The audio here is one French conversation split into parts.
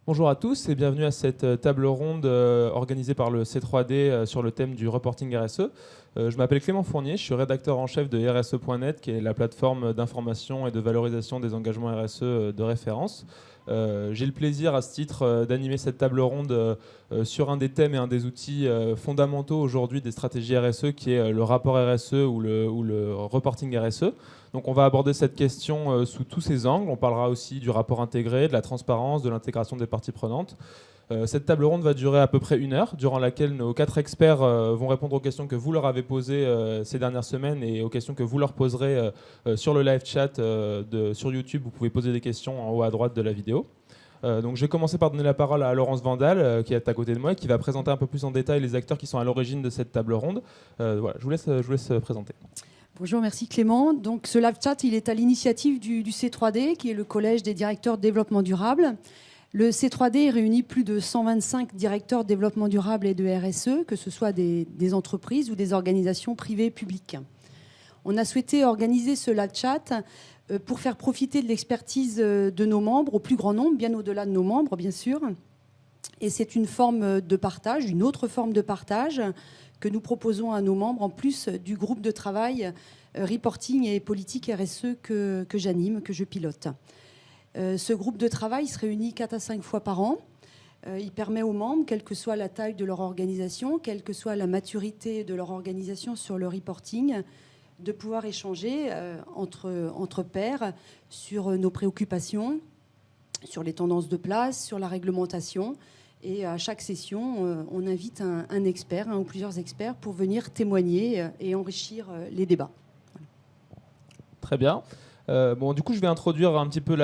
Bonjour à tous et bienvenue à cette table ronde organisée par le C3D sur le thème du reporting RSE. Je m'appelle Clément Fournier, je suis rédacteur en chef de RSE.net, qui est la plateforme d'information et de valorisation des engagements RSE de référence. J'ai le plaisir à ce titre d'animer cette table ronde sur un des thèmes et un des outils fondamentaux aujourd'hui des stratégies RSE, qui est le rapport RSE ou le reporting RSE. Donc on va aborder cette question sous tous ses angles. On parlera aussi du rapport intégré, de la transparence, de l'intégration des parties prenantes. Cette table ronde va durer à peu près 1 heure, durant laquelle nos 4 experts vont répondre aux questions que vous leur avez posées ces dernières semaines et aux questions que vous leur poserez sur le live chat sur YouTube. Vous pouvez poser des questions en haut à droite de la vidéo. Donc je vais commencer par donner la parole à Laurence Vandal, qui est à côté de moi, et qui va présenter un peu plus en détail les acteurs qui sont à l'origine de cette table ronde. Voilà, je vous laisse présenter. Bonjour, merci Clément. Donc, ce live chat, il est à l'initiative du C3D, qui est le collège des directeurs de développement durable. Le C3D réunit plus de 125 directeurs de développement durable et de RSE, que ce soit des entreprises ou des organisations privées et publiques. On a souhaité organiser ce live chat pour faire profiter de l'expertise de nos membres au plus grand nombre, bien au-delà de nos membres, bien sûr. Et c'est une forme de partage, une autre forme de partage que nous proposons à nos membres, en plus du groupe de travail reporting et politique RSE que j'anime, que je pilote. Ce groupe de travail se réunit 4 à 5 fois par an. Il permet aux membres, quelle que soit la taille de leur organisation, quelle que soit la maturité de leur organisation sur le reporting, de pouvoir échanger entre pairs sur nos préoccupations, sur les tendances de place, sur la réglementation. Et à chaque session, on invite un expert, un ou plusieurs experts, pour venir témoigner et enrichir les débats. Très bien. Du coup, je vais introduire un petit peu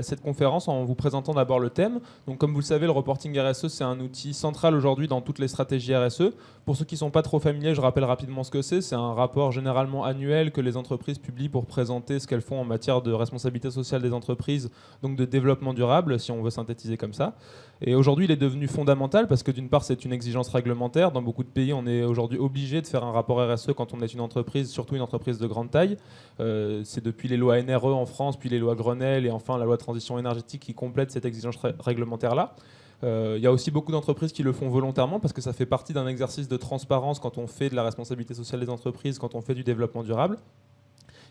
cette conférence en vous présentant d'abord le thème. Donc, comme vous le savez, le reporting RSE, c'est un outil central aujourd'hui dans toutes les stratégies RSE. Pour ceux qui ne sont pas trop familiers, je rappelle rapidement ce que c'est. C'est un rapport généralement annuel que les entreprises publient pour présenter ce qu'elles font en matière de responsabilité sociale des entreprises, donc de développement durable, si on veut synthétiser comme ça. Et aujourd'hui, il est devenu fondamental parce que d'une part, c'est une exigence réglementaire. Dans beaucoup de pays, on est aujourd'hui obligé de faire un rapport RSE quand on est une entreprise, surtout une entreprise de grande taille. C'est depuis les lois NRE en France, puis les lois Grenelle et enfin la loi de transition énergétique qui complète cette exigence réglementaire-là. Il y a aussi beaucoup d'entreprises qui le font volontairement parce que ça fait partie d'un exercice de transparence quand on fait de la responsabilité sociale des entreprises, quand on fait du développement durable.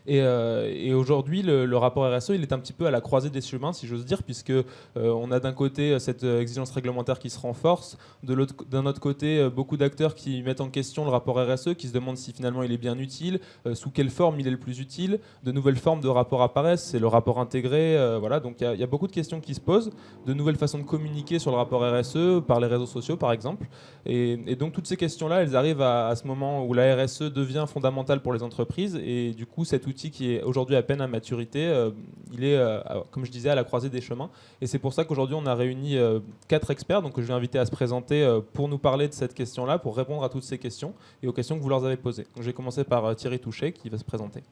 Et aujourd'hui, le rapport RSE, il est un petit peu à la croisée des chemins, si j'ose dire, puisque on a d'un côté cette exigence réglementaire qui se renforce, d'un autre côté, beaucoup d'acteurs qui mettent en question le rapport RSE, qui se demandent si finalement il est bien utile, sous quelle forme il est le plus utile. De nouvelles formes de rapports apparaissent, c'est le rapport intégré. Voilà, donc il y a beaucoup de questions qui se posent, de nouvelles façons de communiquer sur le rapport RSE, par les réseaux sociaux par exemple. Et donc toutes ces questions-là, elles arrivent à ce moment où la RSE devient fondamentale pour les entreprises, et du coup cet outil qui est aujourd'hui à peine à maturité, il est, comme je disais, à la croisée des chemins. Et c'est pour ça qu'aujourd'hui on a réuni 4 experts, donc que je vais inviter à se présenter pour nous parler de cette question-là, pour répondre à toutes ces questions et aux questions que vous leur avez posées. Donc je vais commencer par Thierry Touchet qui va se présenter.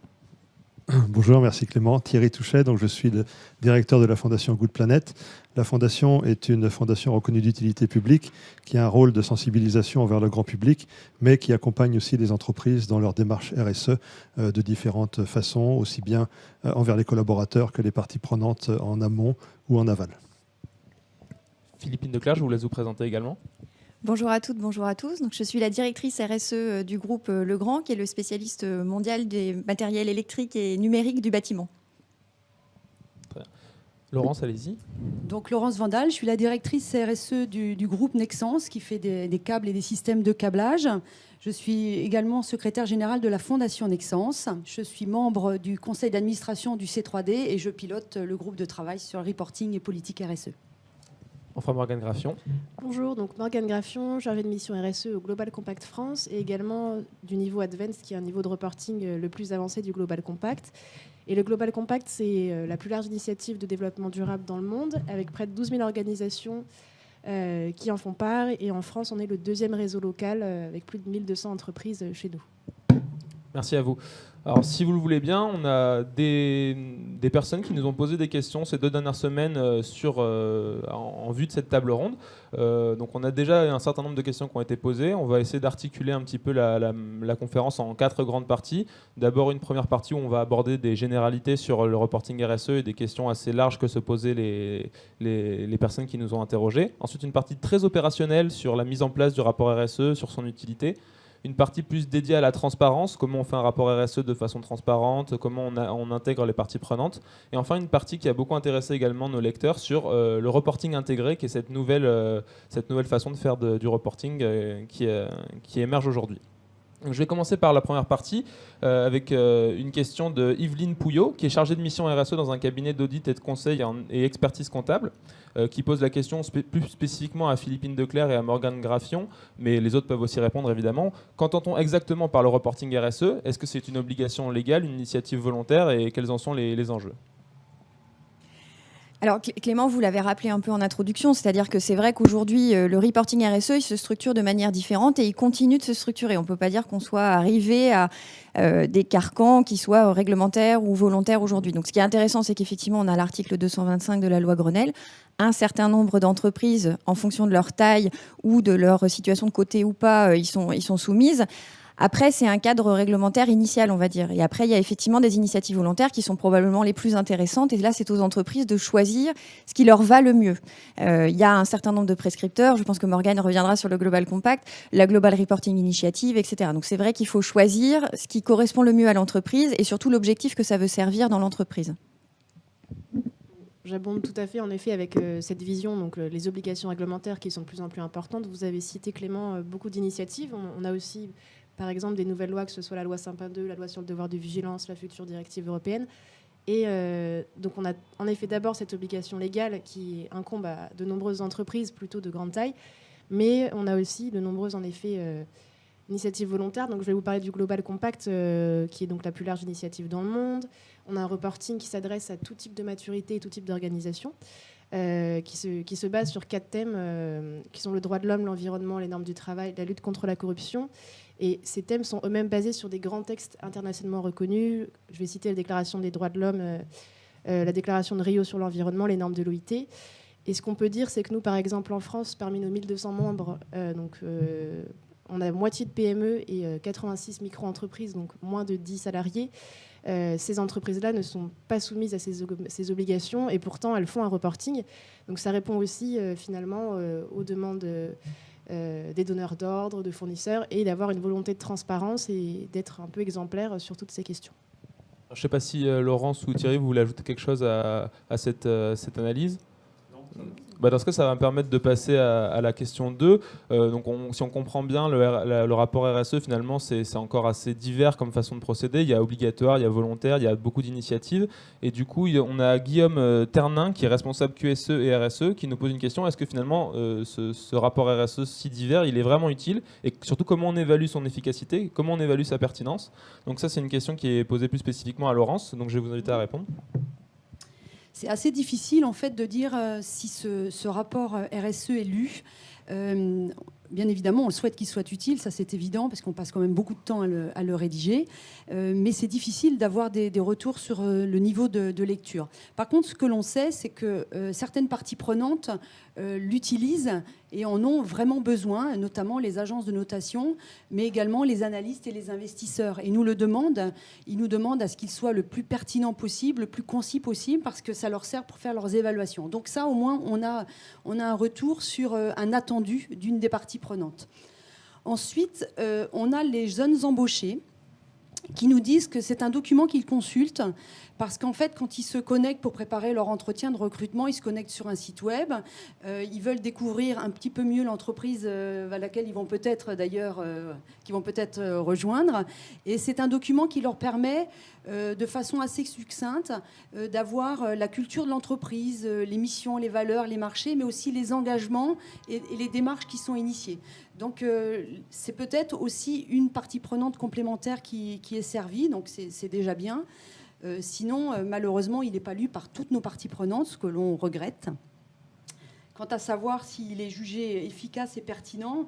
Bonjour, merci Clément. Thierry Touchet, donc je suis le directeur de la fondation Good Planet. La fondation est une fondation reconnue d'utilité publique qui a un rôle de sensibilisation envers le grand public, mais qui accompagne aussi les entreprises dans leur démarche RSE de différentes façons, aussi bien envers les collaborateurs que les parties prenantes en amont ou en aval. Philippine Declercq, je vous laisse vous présenter également. Bonjour à toutes, bonjour à tous. Donc, je suis la directrice RSE du groupe Legrand, qui est le spécialiste mondial des matériels électriques et numériques du bâtiment. Très bien. Laurence, allez-y. Donc, Laurence Vandal, je suis la directrice RSE du groupe Nexans, qui fait des câbles et des systèmes de câblage. Je suis également secrétaire générale de la fondation Nexans. Je suis membre du conseil d'administration du C3D et je pilote le groupe de travail sur le reporting et politique RSE. Enfin, Morgane Graffion. Bonjour, donc Morgane Graffion, chargée de mission RSE au Global Compact France et également du niveau Advanced, qui est un niveau de reporting le plus avancé du Global Compact. Et le Global Compact, c'est la plus large initiative de développement durable dans le monde, avec près de 12 000 organisations qui en font part. Et en France, on est le 2e réseau local avec plus de 1200 entreprises chez nous. Merci à vous. Alors, si vous le voulez bien, on a des personnes qui nous ont posé des questions ces 2 dernières semaines en vue de cette table ronde. Donc, on a déjà un certain nombre de questions qui ont été posées. On va essayer d'articuler un petit peu la conférence en 4 grandes parties. D'abord, une première partie où on va aborder des généralités sur le reporting RSE et des questions assez larges que se posaient les personnes qui nous ont interrogés. Ensuite, une partie très opérationnelle sur la mise en place du rapport RSE, sur son utilité. Une partie plus dédiée à la transparence, comment on fait un rapport RSE de façon transparente, comment on intègre les parties prenantes. Et enfin, une partie qui a beaucoup intéressé également nos lecteurs sur le reporting intégré, qui est cette nouvelle façon de faire du reporting qui émerge aujourd'hui. Donc, je vais commencer par la première partie avec une question de Yveline Pouillot, qui est chargée de mission RSE dans un cabinet d'audit et de conseil et expertise comptable, qui pose la question plus spécifiquement à Philippine Declercq et à Morgane Graffion, mais les autres peuvent aussi répondre évidemment. Qu'entend-on exactement par le reporting RSE? Est-ce que c'est une obligation légale, une initiative volontaire, et quels en sont les enjeux? Alors Clément, vous l'avez rappelé un peu en introduction, c'est-à-dire que c'est vrai qu'aujourd'hui, le reporting RSE, il se structure de manière différente et il continue de se structurer. On ne peut pas dire qu'on soit arrivé à des carcans qui soient réglementaires ou volontaires aujourd'hui. Donc ce qui est intéressant, c'est qu'effectivement, on a l'article 225 de la loi Grenelle. Un certain nombre d'entreprises, en fonction de leur taille ou de leur situation de côté ou pas, ils sont soumises. Après, c'est un cadre réglementaire initial, on va dire. Et après, il y a effectivement des initiatives volontaires qui sont probablement les plus intéressantes. Et là, c'est aux entreprises de choisir ce qui leur va le mieux. Il y a un certain nombre de prescripteurs. Je pense que Morgane reviendra sur le Global Compact, la Global Reporting Initiative, etc. Donc, c'est vrai qu'il faut choisir ce qui correspond le mieux à l'entreprise et surtout l'objectif que ça veut servir dans l'entreprise. J'abonde tout à fait, en effet, avec cette vision, donc les obligations réglementaires qui sont de plus en plus importantes. Vous avez cité, Clément, beaucoup d'initiatives. On a aussi, par exemple, des nouvelles lois, que ce soit la loi Sapin 2, la loi sur le devoir de vigilance, la future directive européenne. Et donc, on a en effet d'abord cette obligation légale qui incombe à de nombreuses entreprises, plutôt de grande taille. Mais on a aussi de nombreuses, en effet, initiatives volontaires. Donc, je vais vous parler du Global Compact, qui est donc la plus large initiative dans le monde. On a un reporting qui s'adresse à tout type de maturité et tout type d'organisation, qui se base sur 4 thèmes qui sont le droit de l'homme, l'environnement, les normes du travail, la lutte contre la corruption. Et ces thèmes sont eux-mêmes basés sur des grands textes internationalement reconnus. Je vais citer la Déclaration des droits de l'homme, la Déclaration de Rio sur l'environnement, les normes de l'OIT. Et ce qu'on peut dire, c'est que nous, par exemple, en France, parmi nos 1200 membres, on a moitié de PME et 86 micro-entreprises, donc moins de 10 salariés. Ces entreprises-là ne sont pas soumises à ces obligations et pourtant elles font un reporting. Donc ça répond aussi finalement aux demandes des donneurs d'ordre, de fournisseurs, et d'avoir une volonté de transparence et d'être un peu exemplaire sur toutes ces questions. Je ne sais pas si Laurence ou Thierry, vous voulez ajouter quelque chose à cette analyse? Dans ce cas, ça va me permettre de passer à la question 2. Donc si on comprend bien, le rapport RSE, finalement, c'est encore assez divers comme façon de procéder. Il y a obligatoire, il y a volontaire, il y a beaucoup d'initiatives. Et du coup, on a Guillaume Ternin, qui est responsable QSE et RSE, qui nous pose une question. Est-ce que finalement, ce rapport RSE si divers, il est vraiment utile? Et surtout, comment on évalue son efficacité? Comment on évalue sa pertinence? Donc ça, c'est une question qui est posée plus spécifiquement à Laurence. Donc je vais vous inviter à répondre. C'est assez difficile en fait de dire si ce rapport RSE est lu. Bien évidemment, on souhaite qu'il soit utile, ça c'est évident, parce qu'on passe quand même beaucoup de temps à le rédiger. Mais c'est difficile d'avoir des retours sur le niveau de lecture. Par contre, ce que l'on sait, c'est que certaines parties prenantes l'utilisent et en ont vraiment besoin, notamment les agences de notation, mais également les analystes et les investisseurs. Et ils nous demandent à ce qu'il soit le plus pertinent possible, le plus concis possible, parce que ça leur sert pour faire leurs évaluations. Donc ça, au moins, on a un retour sur un attendu d'une des parties prenantes. Ensuite, on a les jeunes embauchés qui nous disent que c'est un document qu'ils consultent parce qu'en fait, quand ils se connectent pour préparer leur entretien de recrutement, ils se connectent sur un site web, ils veulent découvrir un petit peu mieux l'entreprise à laquelle ils vont peut-être rejoindre. Et c'est un document qui leur permet, de façon assez succincte, d'avoir la culture de l'entreprise, les missions, les valeurs, les marchés, mais aussi les engagements et les démarches qui sont initiées. Donc, c'est peut-être aussi une partie prenante complémentaire qui est servie, donc c'est déjà bien. Sinon, malheureusement, il n'est pas lu par toutes nos parties prenantes, ce que l'on regrette. Quant à savoir s'il est jugé efficace et pertinent,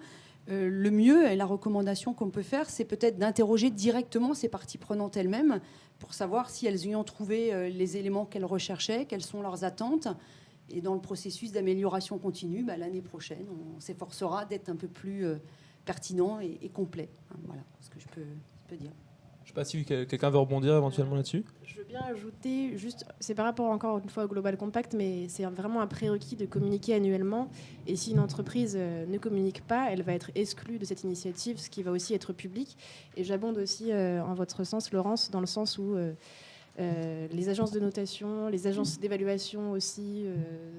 Le mieux et la recommandation qu'on peut faire, c'est peut-être d'interroger directement ces parties prenantes elles-mêmes pour savoir si elles y ont trouvé les éléments qu'elles recherchaient, quelles sont leurs attentes. Et dans le processus d'amélioration continue, l'année prochaine, on s'efforcera d'être un peu plus pertinent et complet. Voilà ce que je peux dire. Je ne sais pas si quelqu'un veut rebondir éventuellement là-dessus. Je veux bien ajouter, juste, c'est par rapport encore une fois au Global Compact, mais c'est vraiment un prérequis de communiquer annuellement. Et si une entreprise ne communique pas, elle va être exclue de cette initiative, ce qui va aussi être public. Et j'abonde aussi en votre sens, Laurence, dans le sens où les agences de notation, les agences d'évaluation aussi,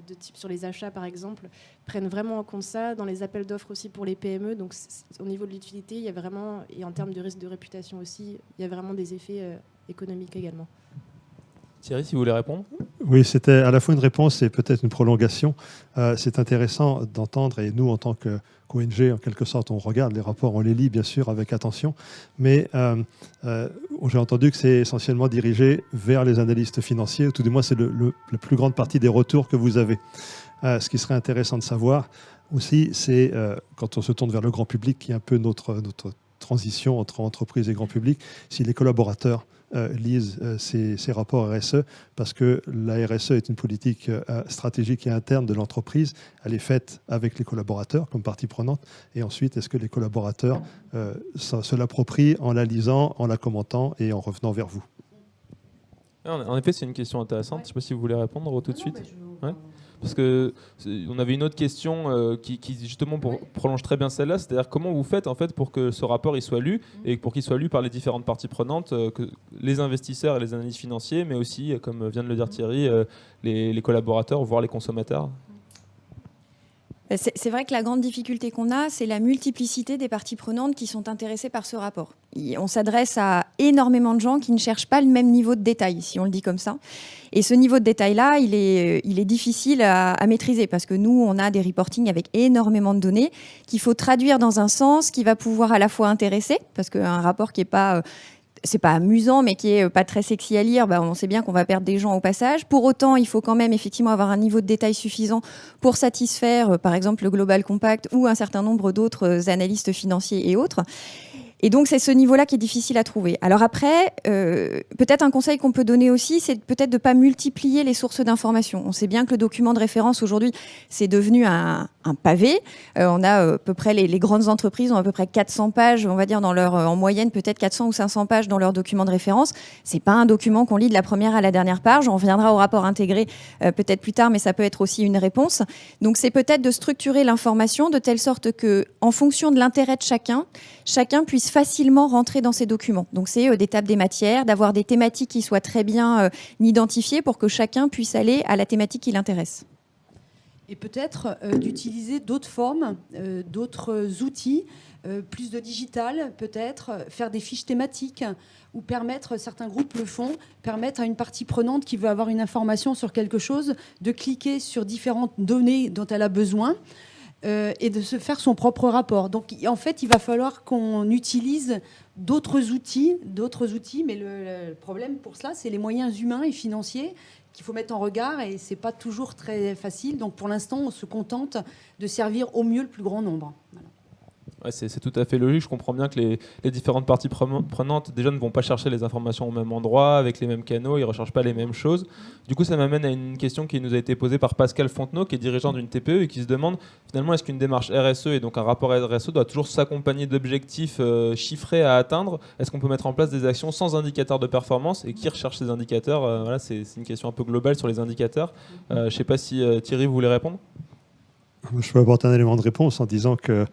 de type sur les achats par exemple, prennent vraiment en compte ça, dans les appels d'offres aussi pour les PME. Donc au niveau de l'utilité, il y a vraiment, et en termes de risque de réputation aussi, il y a vraiment des effets économiques également. Thierry, si vous voulez répondre. Oui, c'était à la fois une réponse et peut-être une prolongation. C'est intéressant d'entendre, et nous, en tant qu'ONG, en quelque sorte, on regarde les rapports, on les lit bien sûr avec attention, mais j'ai entendu que c'est essentiellement dirigé vers les analystes financiers, ou tout du moins c'est la plus grande partie des retours que vous avez. Ce qui serait intéressant de savoir aussi, c'est quand on se tourne vers le grand public, qui est un peu notre transition entre entreprise et grand public, si les collaborateurs lisent ces rapports RSE, parce que la RSE est une politique stratégique et interne de l'entreprise. Elle est faite avec les collaborateurs comme partie prenante. Et ensuite, est-ce que les collaborateurs se l'approprient en la lisant, en la commentant et en revenant vers vous? En effet, c'est une question intéressante. Je ne sais pas si vous voulez répondre tout de suite. Ouais. Parce qu'on avait une autre question qui justement prolonge très bien celle-là, c'est-à-dire comment vous faites en fait pour que ce rapport il soit lu et pour qu'il soit lu par les différentes parties prenantes, que les investisseurs et les analystes financiers, mais aussi, comme vient de le dire Thierry, les collaborateurs, voire les consommateurs. C'est vrai que la grande difficulté qu'on a, c'est la multiplicité des parties prenantes qui sont intéressées par ce rapport. On s'adresse à énormément de gens qui ne cherchent pas le même niveau de détail, si on le dit comme ça. Et ce niveau de détail-là, il est difficile à maîtriser parce que nous, on a des reportings avec énormément de données qu'il faut traduire dans un sens qui va pouvoir à la fois intéresser, parce qu'un rapport qui n'est pas... c'est pas amusant, mais qui est pas très sexy à lire, on sait bien qu'on va perdre des gens au passage. Pour autant, il faut quand même effectivement avoir un niveau de détail suffisant pour satisfaire, par exemple, le Global Compact ou un certain nombre d'autres analystes financiers et autres. Et donc, c'est ce niveau-là qui est difficile à trouver. Alors après, peut-être un conseil qu'on peut donner aussi, c'est peut-être de ne pas multiplier les sources d'informations. On sait bien que le document de référence, aujourd'hui, c'est devenu un pavé. On a à peu près, les grandes entreprises ont à peu près 400 pages, on va dire, en moyenne, peut-être 400 ou 500 pages dans leur document de référence. Ce n'est pas un document qu'on lit de la première à la dernière page. On reviendra au rapport intégré peut-être plus tard, mais ça peut être aussi une réponse. Donc, c'est peut-être de structurer l'information de telle sorte que, en fonction de l'intérêt de chacun puisse facilement rentrer dans ces documents. Donc, c'est d'étape des matières, d'avoir des thématiques qui soient très bien identifiées pour que chacun puisse aller à la thématique qui l'intéresse. Et peut-être d'utiliser d'autres formes, d'autres outils, plus de digital, peut-être faire des fiches thématiques ou permettre, certains groupes le font, permettre à une partie prenante qui veut avoir une information sur quelque chose de cliquer sur différentes données dont elle a besoin et de se faire son propre rapport. Donc en fait, il va falloir qu'on utilise d'autres outils, mais le problème pour cela, c'est les moyens humains et financiers qu'il faut mettre en regard, et c'est pas toujours très facile. Donc pour l'instant, on se contente de servir au mieux le plus grand nombre. Voilà. Ouais, c'est tout à fait logique. Je comprends bien que les différentes parties prenantes déjà ne vont pas chercher les informations au même endroit, avec les mêmes canaux, ils ne recherchent pas les mêmes choses. Du coup, ça m'amène à une question qui nous a été posée par Pascal Fontenot, qui est dirigeant d'une TPE et qui se demande finalement est-ce qu'une démarche RSE et donc un rapport RSE doit toujours s'accompagner d'objectifs chiffrés à atteindre? Est-ce qu'on peut mettre en place des actions sans indicateurs de performance? Et qui recherche ces indicateurs? Voilà, c'est une question un peu globale sur les indicateurs. Je ne sais pas si Thierry, vous voulez répondre? Je peux apporter un élément de réponse en disant que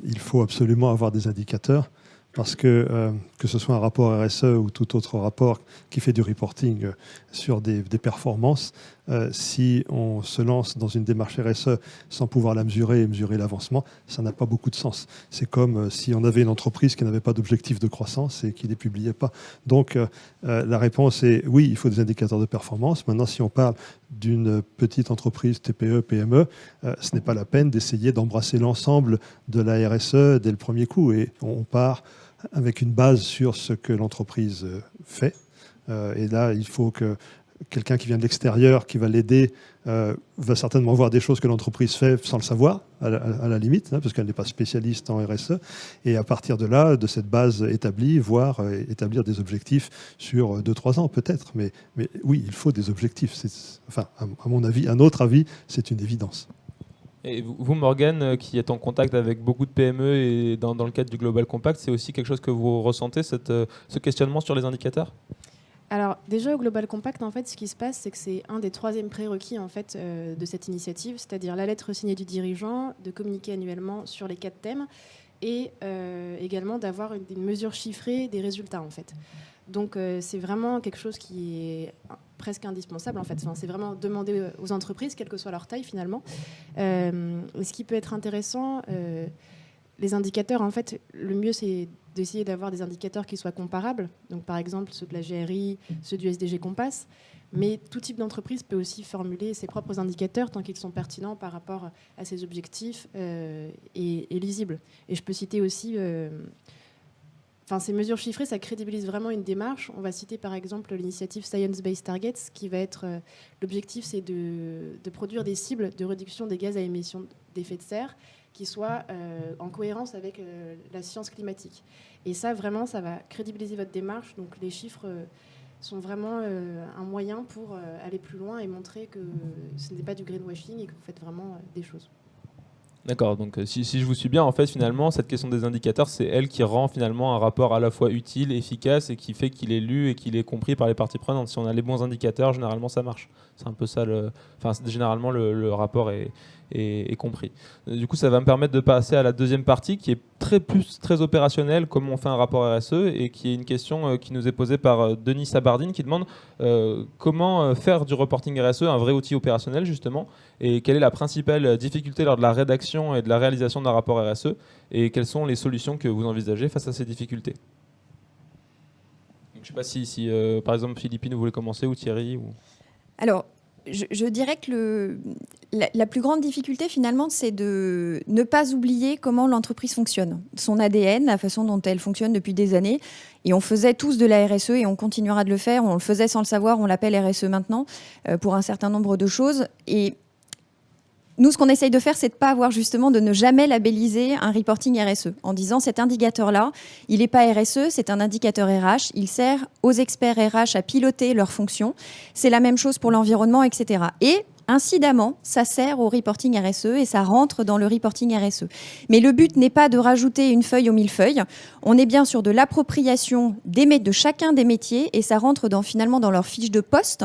il faut absolument avoir des indicateurs parce que ce soit un rapport RSE ou tout autre rapport qui fait du reporting sur des performances, si on se lance dans une démarche RSE sans pouvoir la mesurer et mesurer l'avancement, ça n'a pas beaucoup de sens. C'est comme si on avait une entreprise qui n'avait pas d'objectif de croissance et qui ne les publiait pas. Donc la réponse est oui, il faut des indicateurs de performance. Maintenant, si on parle d'une petite entreprise TPE, PME, ce n'est pas la peine d'essayer d'embrasser l'ensemble de la RSE dès le premier coup. Et on part avec une base sur ce que l'entreprise fait. Et là, il faut que quelqu'un qui vient de l'extérieur, qui va l'aider, va certainement voir des choses que l'entreprise fait sans le savoir, à la limite, parce qu'elle n'est pas spécialiste en RSE. Et à partir de là, de cette base établie, voire établir des objectifs sur 2-3 ans peut-être. Mais oui, il faut des objectifs. Enfin, à mon avis, à notre avis, c'est une évidence. Et vous, Morgane, qui êtes en contact avec beaucoup de PME et dans le cadre du Global Compact, c'est aussi quelque chose que vous ressentez, ce questionnement sur les indicateurs ? Alors déjà au Global Compact, en fait, ce qui se passe, c'est que c'est un des 3e prérequis en fait, de cette initiative, c'est-à-dire la lettre signée du dirigeant, de communiquer annuellement sur les 4 thèmes et également d'avoir une mesure chiffrée des résultats en fait. Donc c'est vraiment quelque chose qui est presque indispensable en fait. Enfin, c'est vraiment demandé aux entreprises, quelle que soit leur taille finalement. Ce qui peut être intéressant, les indicateurs, en fait, le mieux c'est d'essayer d'avoir des indicateurs qui soient comparables. Donc par exemple ceux de la GRI, ceux du SDG Compass. Mais tout type d'entreprise peut aussi formuler ses propres indicateurs tant qu'ils sont pertinents par rapport à ses objectifs et lisibles. Et je peux citer aussi... ces mesures chiffrées, ça crédibilise vraiment une démarche. On va citer par exemple l'initiative Science Based Targets, qui va être... l'objectif, c'est de produire des cibles de réduction des gaz à émissions d'effet de serre qui soient en cohérence avec la science climatique. Et ça, vraiment, ça va crédibiliser votre démarche. Donc les chiffres sont vraiment un moyen pour aller plus loin et montrer que ce n'est pas du greenwashing et que vous faites vraiment des choses. D'accord, donc si je vous suis bien, en fait, finalement, cette question des indicateurs, c'est elle qui rend finalement un rapport à la fois utile, efficace et qui fait qu'il est lu et qu'il est compris par les parties prenantes. Si on a les bons indicateurs, généralement, ça marche. C'est un peu ça, généralement, le rapport est compris. Du coup, ça va me permettre de passer à la deuxième partie qui est très opérationnelle, comment on fait un rapport RSE, et qui est une question qui nous est posée par Denis Sabardine qui demande comment faire du reporting RSE un vrai outil opérationnel justement, et quelle est la principale difficulté lors de la rédaction et de la réalisation d'un rapport RSE, et quelles sont les solutions que vous envisagez face à ces difficultés. Donc, je ne sais pas si par exemple Philippine, vous voulez commencer, ou Thierry ou... Alors, je dirais que la plus grande difficulté, finalement, c'est de ne pas oublier comment l'entreprise fonctionne, son ADN, la façon dont elle fonctionne depuis des années. Et on faisait tous de la RSE et on continuera de le faire. On le faisait sans le savoir, on l'appelle RSE maintenant pour un certain nombre de choses. Et nous, ce qu'on essaye de faire, c'est de pas avoir justement de ne jamais labelliser un reporting RSE en disant cet indicateur-là, il n'est pas RSE, c'est un indicateur RH, il sert aux experts RH à piloter leurs fonctions. C'est la même chose pour l'environnement, etc. Et incidemment, ça sert au reporting RSE et ça rentre dans le reporting RSE. Mais le but n'est pas de rajouter une feuille au millefeuille. On est bien sur de l'appropriation de chacun des métiers et ça rentre finalement dans leur fiche de poste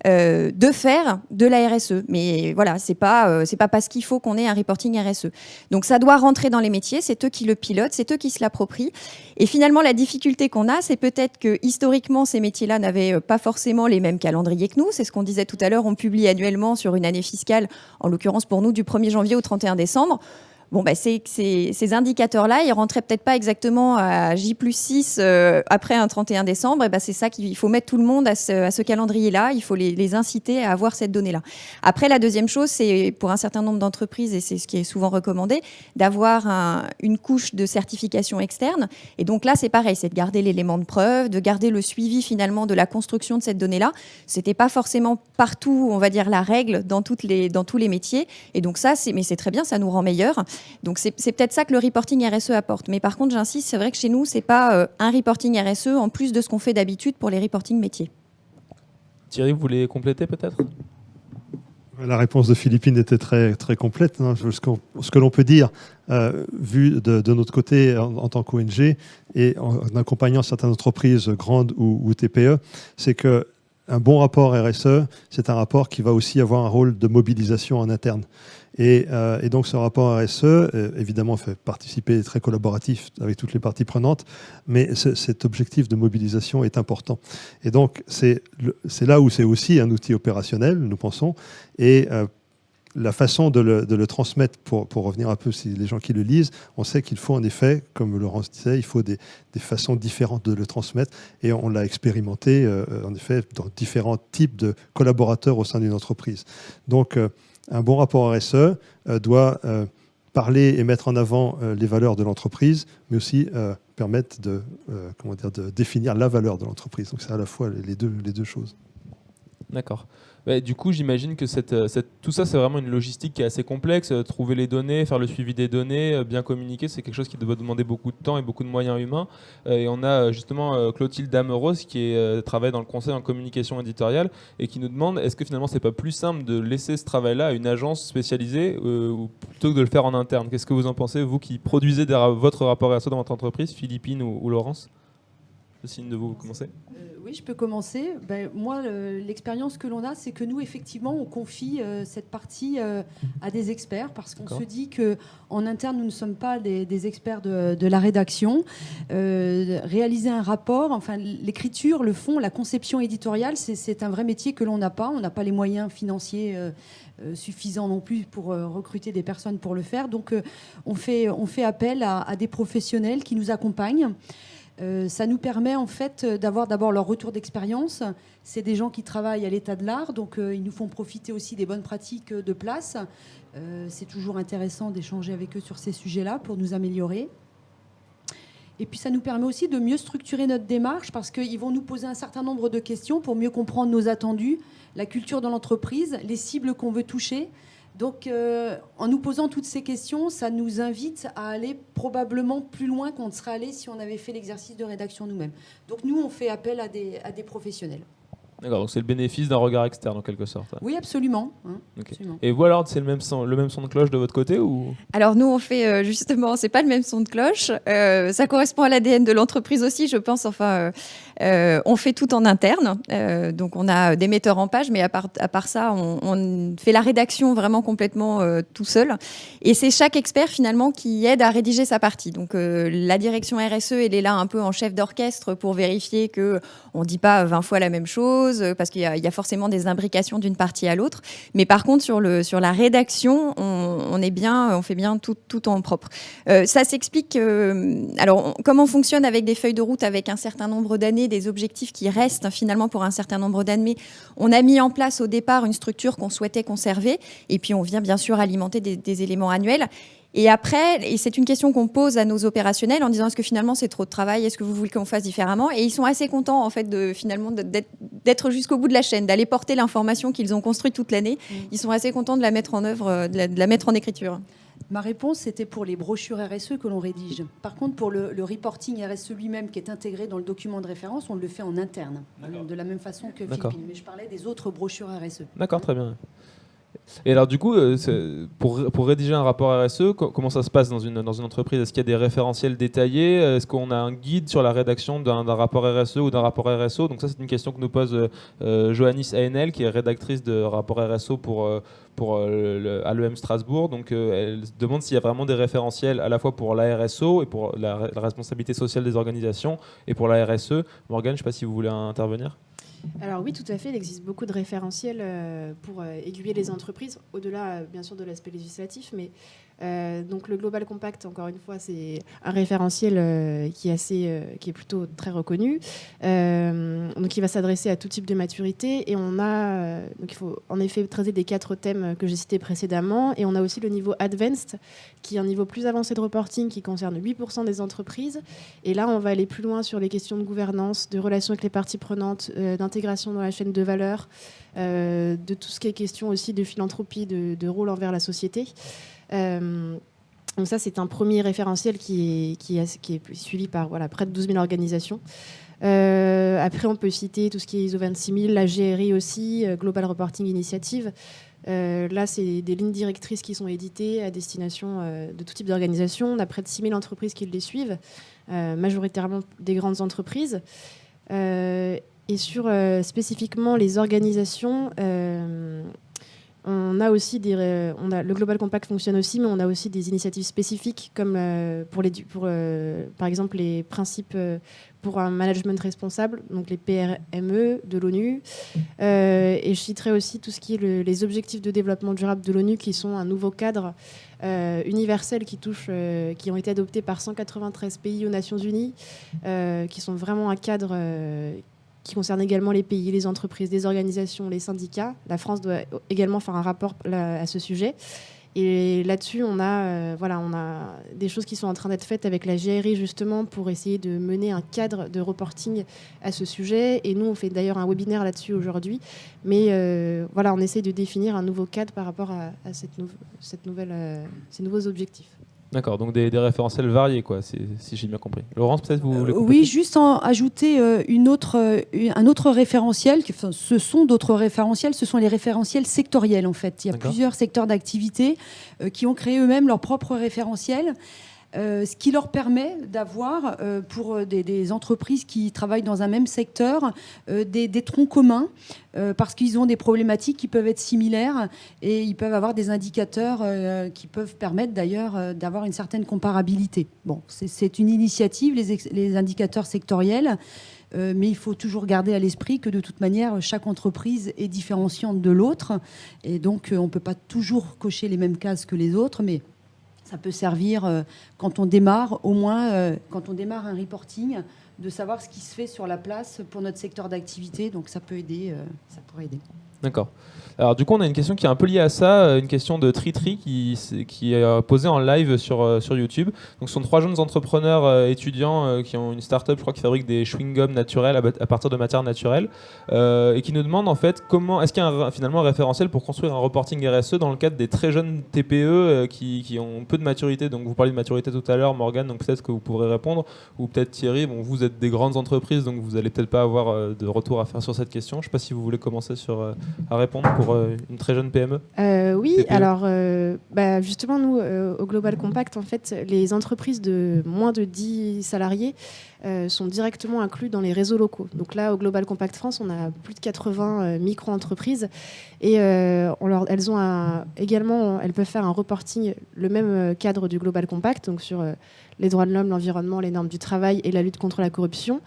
de faire de la RSE. Mais voilà, c'est pas parce qu'il faut qu'on ait un reporting RSE. Donc ça doit rentrer dans les métiers, c'est eux qui le pilotent, c'est eux qui se l'approprient. Et finalement, la difficulté qu'on a, c'est peut-être que historiquement, ces métiers-là n'avaient pas forcément les mêmes calendriers que nous. C'est ce qu'on disait tout à l'heure, on publie annuellement sur une année fiscale, en l'occurrence pour nous du 1er janvier au 31 décembre. Bon, ces indicateurs-là, ils rentraient peut-être pas exactement à J+6 après un 31 décembre. Et c'est ça qu'il faut mettre tout le monde à ce calendrier-là. Il faut les inciter à avoir cette donnée-là. Après, la deuxième chose, c'est pour un certain nombre d'entreprises, et c'est ce qui est souvent recommandé, d'avoir une couche de certification externe. Et donc là, c'est pareil, c'est de garder l'élément de preuve, de garder le suivi finalement de la construction de cette donnée-là. C'était pas forcément partout, on va dire, la règle dans tous les métiers. Et donc ça, mais c'est très bien, ça nous rend meilleurs. Donc c'est peut-être ça que le reporting RSE apporte. Mais par contre, j'insiste, c'est vrai que chez nous, c'est pas un reporting RSE en plus de ce qu'on fait d'habitude pour les reporting métiers. Thierry, vous voulez compléter peut-être ? La réponse de Philippine était très, très complète. Hein. Ce que l'on peut dire, vu de notre côté en tant qu'ONG et en accompagnant certaines entreprises grandes ou TPE, c'est que un bon rapport RSE, c'est un rapport qui va aussi avoir un rôle de mobilisation en interne. Et donc ce rapport RSE, évidemment, fait participer, très collaboratif avec toutes les parties prenantes, mais cet objectif de mobilisation est important. Et donc c'est là où c'est aussi un outil opérationnel, nous pensons, et la façon de le transmettre, pour revenir un peu, si les gens qui le lisent, on sait qu'il faut en effet, comme Laurence disait, il faut des façons différentes de le transmettre, et on l'a expérimenté en effet dans différents types de collaborateurs au sein d'une entreprise. Donc un bon rapport RSE doit parler et mettre en avant les valeurs de l'entreprise, mais aussi permettre de définir la valeur de l'entreprise. Donc c'est à la fois les deux choses. D'accord. Du coup, j'imagine que tout ça, c'est vraiment une logistique qui est assez complexe. Trouver les données, faire le suivi des données, bien communiquer, c'est quelque chose qui doit demander beaucoup de temps et beaucoup de moyens humains. Et on a justement Clotilde Dameros qui travaille dans le conseil en communication éditoriale et qui nous demande est-ce que finalement, c'est pas plus simple de laisser ce travail-là à une agence spécialisée ou plutôt que de le faire en interne? Qu'est-ce que vous en pensez, vous qui produisez votre rapport RSE dans votre entreprise, Philippine ou Laurence? Signe de vous commencer. Oui, je peux commencer. Moi, l'expérience que l'on a, c'est que nous, effectivement, on confie cette partie à des experts parce qu'on se dit qu'en interne, nous ne sommes pas des experts de la rédaction. Réaliser un rapport, enfin, l'écriture, le fond, la conception éditoriale, c'est un vrai métier que l'on n'a pas. On n'a pas les moyens financiers suffisants non plus pour recruter des personnes pour le faire. Donc, on fait appel à des professionnels qui nous accompagnent. Ça nous permet en fait d'avoir d'abord leur retour d'expérience. C'est des gens qui travaillent à l'état de l'art, donc ils nous font profiter aussi des bonnes pratiques de place. C'est toujours intéressant d'échanger avec eux sur ces sujets-là pour nous améliorer. Et puis ça nous permet aussi de mieux structurer notre démarche parce qu'ils vont nous poser un certain nombre de questions pour mieux comprendre nos attendus, la culture dans l'entreprise, les cibles qu'on veut toucher. Donc, en nous posant toutes ces questions, ça nous invite à aller probablement plus loin qu'on ne serait allé si on avait fait l'exercice de rédaction nous-mêmes. Donc, nous, on fait appel à des professionnels. D'accord, donc c'est le bénéfice d'un regard externe en quelque sorte. Oui, absolument. Okay. Absolument. Et vous alors, c'est le même son de cloche de votre côté ou? Alors nous, on fait justement, c'est pas le même son de cloche. Ça correspond à l'ADN de l'entreprise aussi, je pense. Enfin, on fait tout en interne. Donc on a des metteurs en page, mais à part ça, on fait la rédaction vraiment complètement tout seul. Et c'est chaque expert finalement qui aide à rédiger sa partie. Donc la direction RSE, elle est là un peu en chef d'orchestre pour vérifier que on dit pas 20 fois la même chose, parce qu'il y a forcément des imbrications d'une partie à l'autre. Mais par contre, sur la rédaction, on fait bien tout en propre. Ça s'explique. Alors, comment on fonctionne avec des feuilles de route avec un certain nombre d'années, des objectifs qui restent finalement pour un certain nombre d'années. On a mis en place au départ une structure qu'on souhaitait conserver, et puis on vient bien sûr alimenter des éléments annuels. Et après, et c'est une question qu'on pose à nos opérationnels en disant est-ce que finalement c'est trop de travail, est-ce que vous voulez qu'on fasse différemment? Et ils sont assez contents en fait d'être jusqu'au bout de la chaîne, d'aller porter l'information qu'ils ont construite toute l'année. Ils sont assez contents de la mettre en œuvre, de la mettre en écriture. Ma réponse, c'était pour les brochures RSE que l'on rédige. Par contre, pour le reporting RSE lui-même qui est intégré dans le document de référence, on le fait en interne, de la même façon que Philippine. Mais je parlais des autres brochures RSE. D'accord, très bien. Et alors du coup, pour rédiger un rapport RSE, comment ça se passe dans une entreprise? Est-ce qu'il y a des référentiels détaillés? Est-ce qu'on a un guide sur la rédaction d'un rapport RSE ou d'un rapport RSO? Donc ça, c'est une question que nous pose Johannis ANL, qui est rédactrice de rapport RSO à l'EM Strasbourg. Donc elle demande s'il y a vraiment des référentiels à la fois pour la RSO et pour la responsabilité sociale des organisations et pour la RSE. Morgane, je ne sais pas si vous voulez intervenir. Alors oui, tout à fait. Il existe beaucoup de référentiels pour aiguiller les entreprises, au-delà bien sûr de l'aspect législatif. Mais donc le Global Compact, encore une fois, c'est un référentiel qui est plutôt très reconnu. Donc il va s'adresser à tout type de maturité. Et donc il faut en effet traiter des 4 thèmes que j'ai cités précédemment. Et on a aussi le niveau Advanced, qui est un niveau plus avancé de reporting qui concerne 8% des entreprises. Et là, on va aller plus loin sur les questions de gouvernance, de relations avec les parties prenantes, d'intégration dans la chaîne de valeur, de tout ce qui est question aussi de philanthropie, de rôle envers la société. Donc ça, c'est un premier référentiel qui est suivi par près de 12 000 organisations. Après, on peut citer tout ce qui est ISO 26000, la GRI aussi, Global Reporting Initiative. Là, c'est des lignes directrices qui sont éditées à destination de tout type d'organisation. On a près de 6 000 entreprises qui les suivent, majoritairement des grandes entreprises. Et sur spécifiquement les organisations, on a aussi le Global Compact fonctionne aussi, mais on a aussi des initiatives spécifiques comme par exemple les principes pour un management responsable, donc les PRME de l'ONU. Et je citerai aussi tout ce qui est les objectifs de développement durable de l'ONU, qui sont un nouveau cadre universel qui ont été adoptés par 193 pays aux Nations Unies, qui sont vraiment un cadre qui concerne également les pays, les entreprises, les organisations, les syndicats. La France doit également faire un rapport à ce sujet. Et là-dessus, on a des choses qui sont en train d'être faites avec la GRI justement pour essayer de mener un cadre de reporting à ce sujet. Et nous, on fait d'ailleurs un webinaire là-dessus aujourd'hui. Mais on essaie de définir un nouveau cadre par rapport à ces nouveaux objectifs. D'accord, donc des référentiels variés, quoi, si j'ai bien compris. Laurence, peut-être vous voulez Oui, juste ajouter un autre référentiel. Ce sont d'autres référentiels, ce sont les référentiels sectoriels en fait. Il y a plusieurs secteurs d'activité qui ont créé eux-mêmes leur propre référentiel. Ce qui leur permet d'avoir, pour des entreprises qui travaillent dans un même secteur, des troncs communs, parce qu'ils ont des problématiques qui peuvent être similaires et ils peuvent avoir des indicateurs qui peuvent permettre d'ailleurs d'avoir une certaine comparabilité. Bon, c'est une initiative, les indicateurs sectoriels. Mais il faut toujours garder à l'esprit que de toute manière, chaque entreprise est différenciante de l'autre. Et donc, on ne peut pas toujours cocher les mêmes cases que les autres, mais ça peut servir quand on démarre, au moins quand on démarre un reporting, de savoir ce qui se fait sur la place pour notre secteur d'activité. Donc ça peut aider, ça pourrait aider. D'accord. Alors du coup, on a une question qui est un peu liée à ça, une question de Tritri qui est posée en live sur YouTube. Donc ce sont 3 jeunes entrepreneurs étudiants qui ont une start-up, je crois, qui fabrique des chewing-gums naturels à partir de matières naturelles et qui nous demandent en fait est-ce qu'il y a finalement un référentiel pour construire un reporting RSE dans le cadre des très jeunes TPE qui ont peu de maturité. Donc vous parliez de maturité tout à l'heure, Morgane, donc peut-être que vous pourrez répondre, ou peut-être Thierry, vous êtes des grandes entreprises, donc vous n'allez peut-être pas avoir de retour à faire sur cette question. Je ne sais pas si vous voulez commencer à répondre pour une très jeune PME. Oui, TPE. alors justement, nous, au Global Compact, en fait, les entreprises de moins de 10 salariés sont directement inclus dans les réseaux locaux. Donc là, au Global Compact France, on a plus de 80 micro-entreprises et elles peuvent faire un reporting, le même cadre du Global Compact, donc sur les droits de l'homme, l'environnement, les normes du travail et la lutte contre la corruption.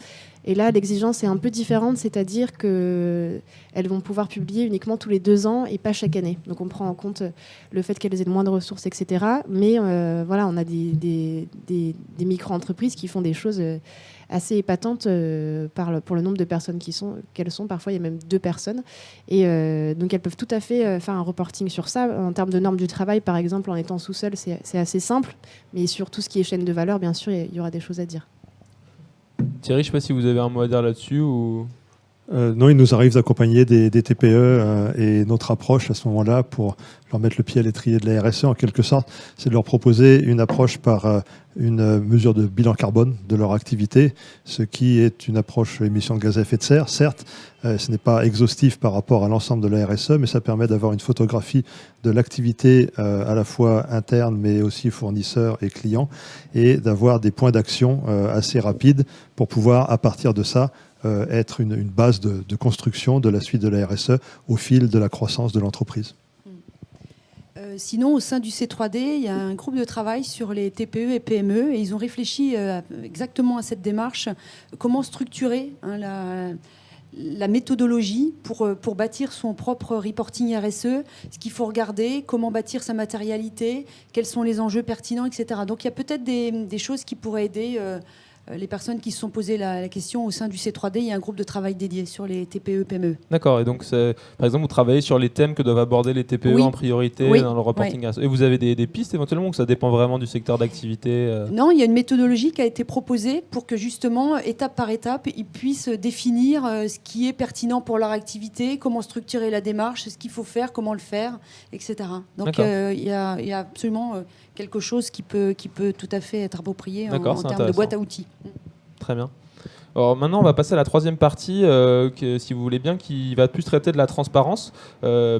Et là, l'exigence est un peu différente, c'est-à-dire qu'elles vont pouvoir publier uniquement tous les 2 ans et pas chaque année. Donc on prend en compte le fait qu'elles aient moins de ressources, etc. Mais on a des micro-entreprises qui font des choses assez épatantes pour le nombre de personnes qu'elles sont. Parfois, il y a même 2 personnes. Et donc elles peuvent tout à fait faire un reporting sur ça. En termes de normes du travail, par exemple, en étant sous-seul, c'est assez simple. Mais sur tout ce qui est chaîne de valeur, bien sûr, il y aura des choses à dire. Thierry, je ne sais pas si vous avez un mot à dire là-dessus ou... Non, il nous arrive d'accompagner des TPE et notre approche à ce moment-là pour leur mettre le pied à l'étrier de la RSE en quelque sorte, c'est de leur proposer une approche par une mesure de bilan carbone de leur activité, ce qui est une approche émission de gaz à effet de serre. Certes, ce n'est pas exhaustif par rapport à l'ensemble de la RSE, mais ça permet d'avoir une photographie de l'activité à la fois interne, mais aussi fournisseurs et clients, et d'avoir des points d'action assez rapides pour pouvoir, à partir de ça, être une base de construction de la suite de la RSE au fil de la croissance de l'entreprise. Sinon, au sein du C3D, il y a un groupe de travail sur les TPE et PME et ils ont réfléchi exactement à cette démarche, comment structurer la méthodologie pour bâtir son propre reporting RSE, ce qu'il faut regarder, comment bâtir sa matérialité, quels sont les enjeux pertinents, etc. Donc il y a peut-être des choses qui pourraient aider les personnes qui se sont posées la question au sein du C3D. Il y a un groupe de travail dédié sur les TPE, PME. D'accord, et donc par exemple vous travaillez sur les thèmes que doivent aborder les TPE en priorité dans le reporting RSE. Et vous avez des pistes éventuellement, ou ça dépend vraiment du secteur d'activité Non, il y a une méthodologie qui a été proposée pour que justement, étape par étape, ils puissent définir ce qui est pertinent pour leur activité, comment structurer la démarche, ce qu'il faut faire, comment le faire, etc. Donc il y a absolument quelque chose qui peut tout à fait être approprié en termes de boîte à outils. Très bien. Alors maintenant, on va passer à la 3e partie, si vous voulez bien, qui va plus traiter de la transparence,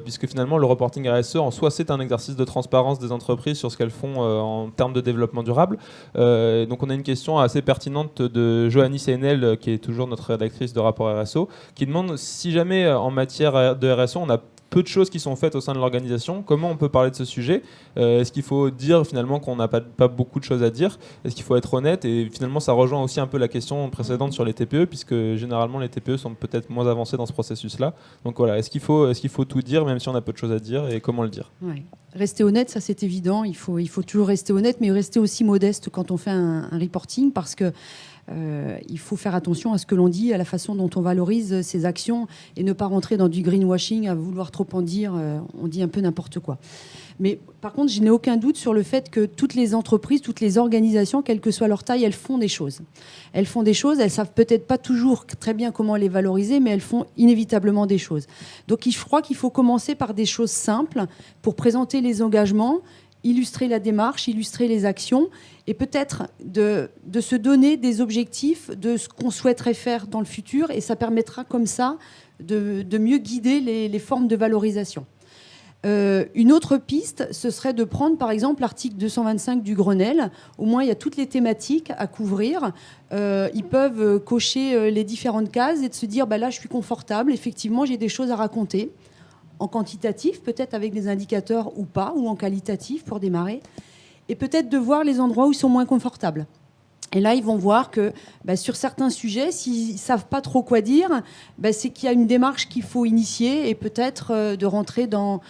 puisque finalement, le reporting RSE, en soi, c'est un exercice de transparence des entreprises sur ce qu'elles font en termes de développement durable. Donc, on a une question assez pertinente de Johanny Sénel, qui est toujours notre rédactrice de rapport RSE, qui demande si jamais, en matière de RSE, on a peu de choses qui sont faites au sein de l'organisation. Comment on peut parler de ce sujet ? Est-ce qu'il faut dire finalement qu'on n'a pas beaucoup de choses à dire ? Est-ce qu'il faut être honnête ? Et finalement, ça rejoint aussi un peu la question précédente sur les TPE, puisque généralement les TPE sont peut-être moins avancés dans ce processus-là. Donc voilà, est-ce qu'il faut tout dire, même si on a peu de choses à dire, et comment le dire ? Ouais. Rester honnête, ça c'est évident. Il faut toujours rester honnête, mais rester aussi modeste quand on fait un reporting, parce que il faut faire attention à ce que l'on dit, à la façon dont on valorise ces actions et ne pas rentrer dans du greenwashing, à vouloir trop en dire. On dit un peu n'importe quoi. Mais par contre, je n'ai aucun doute sur le fait que toutes les entreprises, toutes les organisations, quelle que soit leur taille, elles font des choses. Elles font des choses, elles savent peut-être pas toujours très bien comment les valoriser, mais elles font inévitablement des choses. Donc je crois qu'il faut commencer par des choses simples pour présenter les engagements, illustrer la démarche, illustrer les actions et peut-être de se donner des objectifs de ce qu'on souhaiterait faire dans le futur, et ça permettra comme ça de mieux guider les formes de valorisation. Une autre piste, ce serait de prendre par exemple l'article 225 du Grenelle. Au moins, il y a toutes les thématiques à couvrir. Ils peuvent cocher les différentes cases et de se dire là, je suis confortable, effectivement, j'ai des choses à raconter. En quantitatif, peut-être avec des indicateurs ou pas, ou en qualitatif pour démarrer. Et peut-être de voir les endroits où ils sont moins confortables. Et là, ils vont voir que sur certains sujets, s'ils ne savent pas trop quoi dire, c'est qu'il y a une démarche qu'il faut initier et peut-être de rentrer dans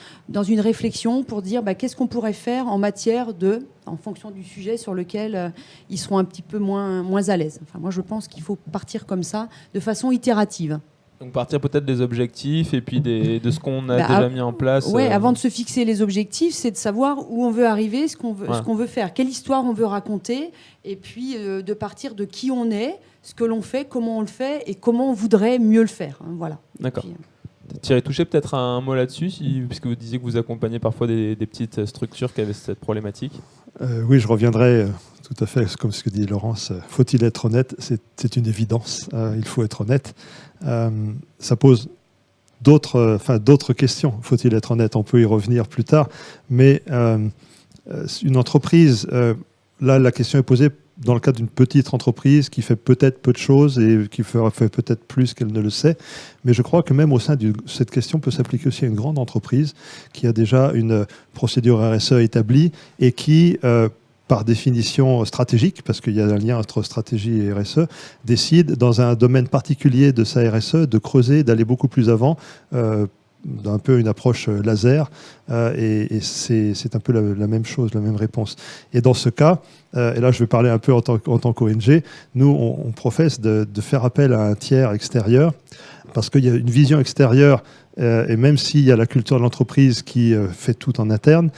une réflexion pour dire qu'est-ce qu'on pourrait faire en matière en fonction du sujet sur lequel ils seront un petit peu moins à l'aise. Enfin, moi, je pense qu'il faut partir comme ça, de façon itérative. Donc partir peut-être des objectifs et puis de ce qu'on a déjà mis en place. Oui, avant de se fixer les objectifs, c'est de savoir où on veut arriver, ce qu'on veut faire, quelle histoire on veut raconter, et puis de partir de qui on est, ce que l'on fait, comment on le fait et comment on voudrait mieux le faire. Voilà. D'accord. Thierry Touchet, peut-être un mot là-dessus, puisque vous disiez que vous accompagnez parfois des petites structures qui avaient cette problématique. Oui, je reviendrai tout à fait comme ce que dit Laurence. Faut-il être honnête ? C'est une évidence. Il faut être honnête. Ça pose d'autres questions. Faut-il être honnête ? On peut y revenir plus tard. Mais une entreprise, là, la question est posée dans le cadre d'une petite entreprise qui fait peut-être peu de choses et qui fait peut-être plus qu'elle ne le sait. Mais je crois que même au sein de cette question peut s'appliquer aussi à une grande entreprise qui a déjà une procédure RSE établie et qui, par définition stratégique, parce qu'il y a un lien entre stratégie et RSE, décide dans un domaine particulier de sa RSE de creuser, d'aller beaucoup plus avant, d'un peu une approche laser, et c'est un peu la même chose, la même réponse. Et dans ce cas, et là je vais parler un peu en tant qu'ONG, nous on professe de faire appel à un tiers extérieur, parce qu'il y a une vision extérieure, et même s'il y a la culture de l'entreprise qui fait tout en interne,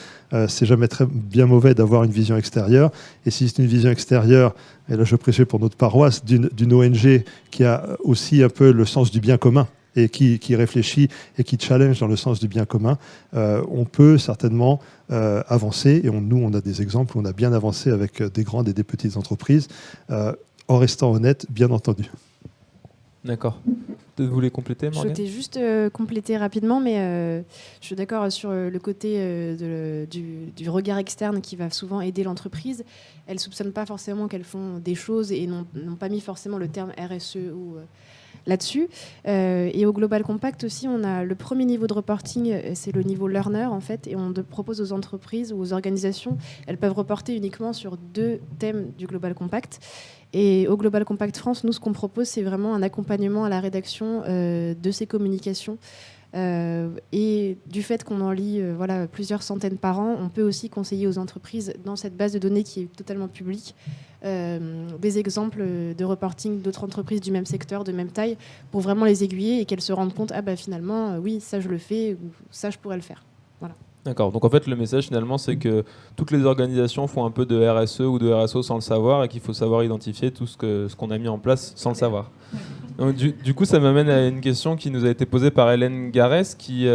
c'est jamais bien mauvais d'avoir une vision extérieure. Et si c'est une vision extérieure, et là je prêchais pour notre paroisse, d'une ONG qui a aussi un peu le sens du bien commun, et qui réfléchit et qui challenge dans le sens du bien commun, on peut certainement avancer. Et nous, on a des exemples où on a bien avancé avec des grandes et des petites entreprises, en restant honnête, bien entendu. D'accord. Vous voulez compléter, Morgane ? Je souhaitais juste compléter rapidement, mais je suis d'accord sur le côté du regard externe qui va souvent aider l'entreprise. Elles ne soupçonnent pas forcément qu'elles font des choses et n'ont pas mis forcément le terme RSE ou... là-dessus. Et au Global Compact aussi, on a le premier niveau de reporting, c'est le niveau learner en fait, et on propose aux entreprises ou aux organisations, elles peuvent reporter uniquement sur 2 thèmes du Global Compact. Et au Global Compact France, nous, ce qu'on propose, c'est vraiment un accompagnement à la rédaction de ces communications. Et du fait qu'on en lit plusieurs centaines par an, on peut aussi conseiller aux entreprises dans cette base de données qui est totalement publique des exemples de reporting d'autres entreprises du même secteur, de même taille, pour vraiment les aiguiller et qu'elles se rendent compte finalement oui, ça je le fais ou ça je pourrais le faire. Voilà. D'accord. Donc en fait, le message finalement, c'est que toutes les organisations font un peu de RSE ou de RSO sans le savoir et qu'il faut savoir identifier tout ce qu'on a mis en place sans le savoir. Donc, du coup, ça m'amène à une question qui nous a été posée par Hélène Garès qui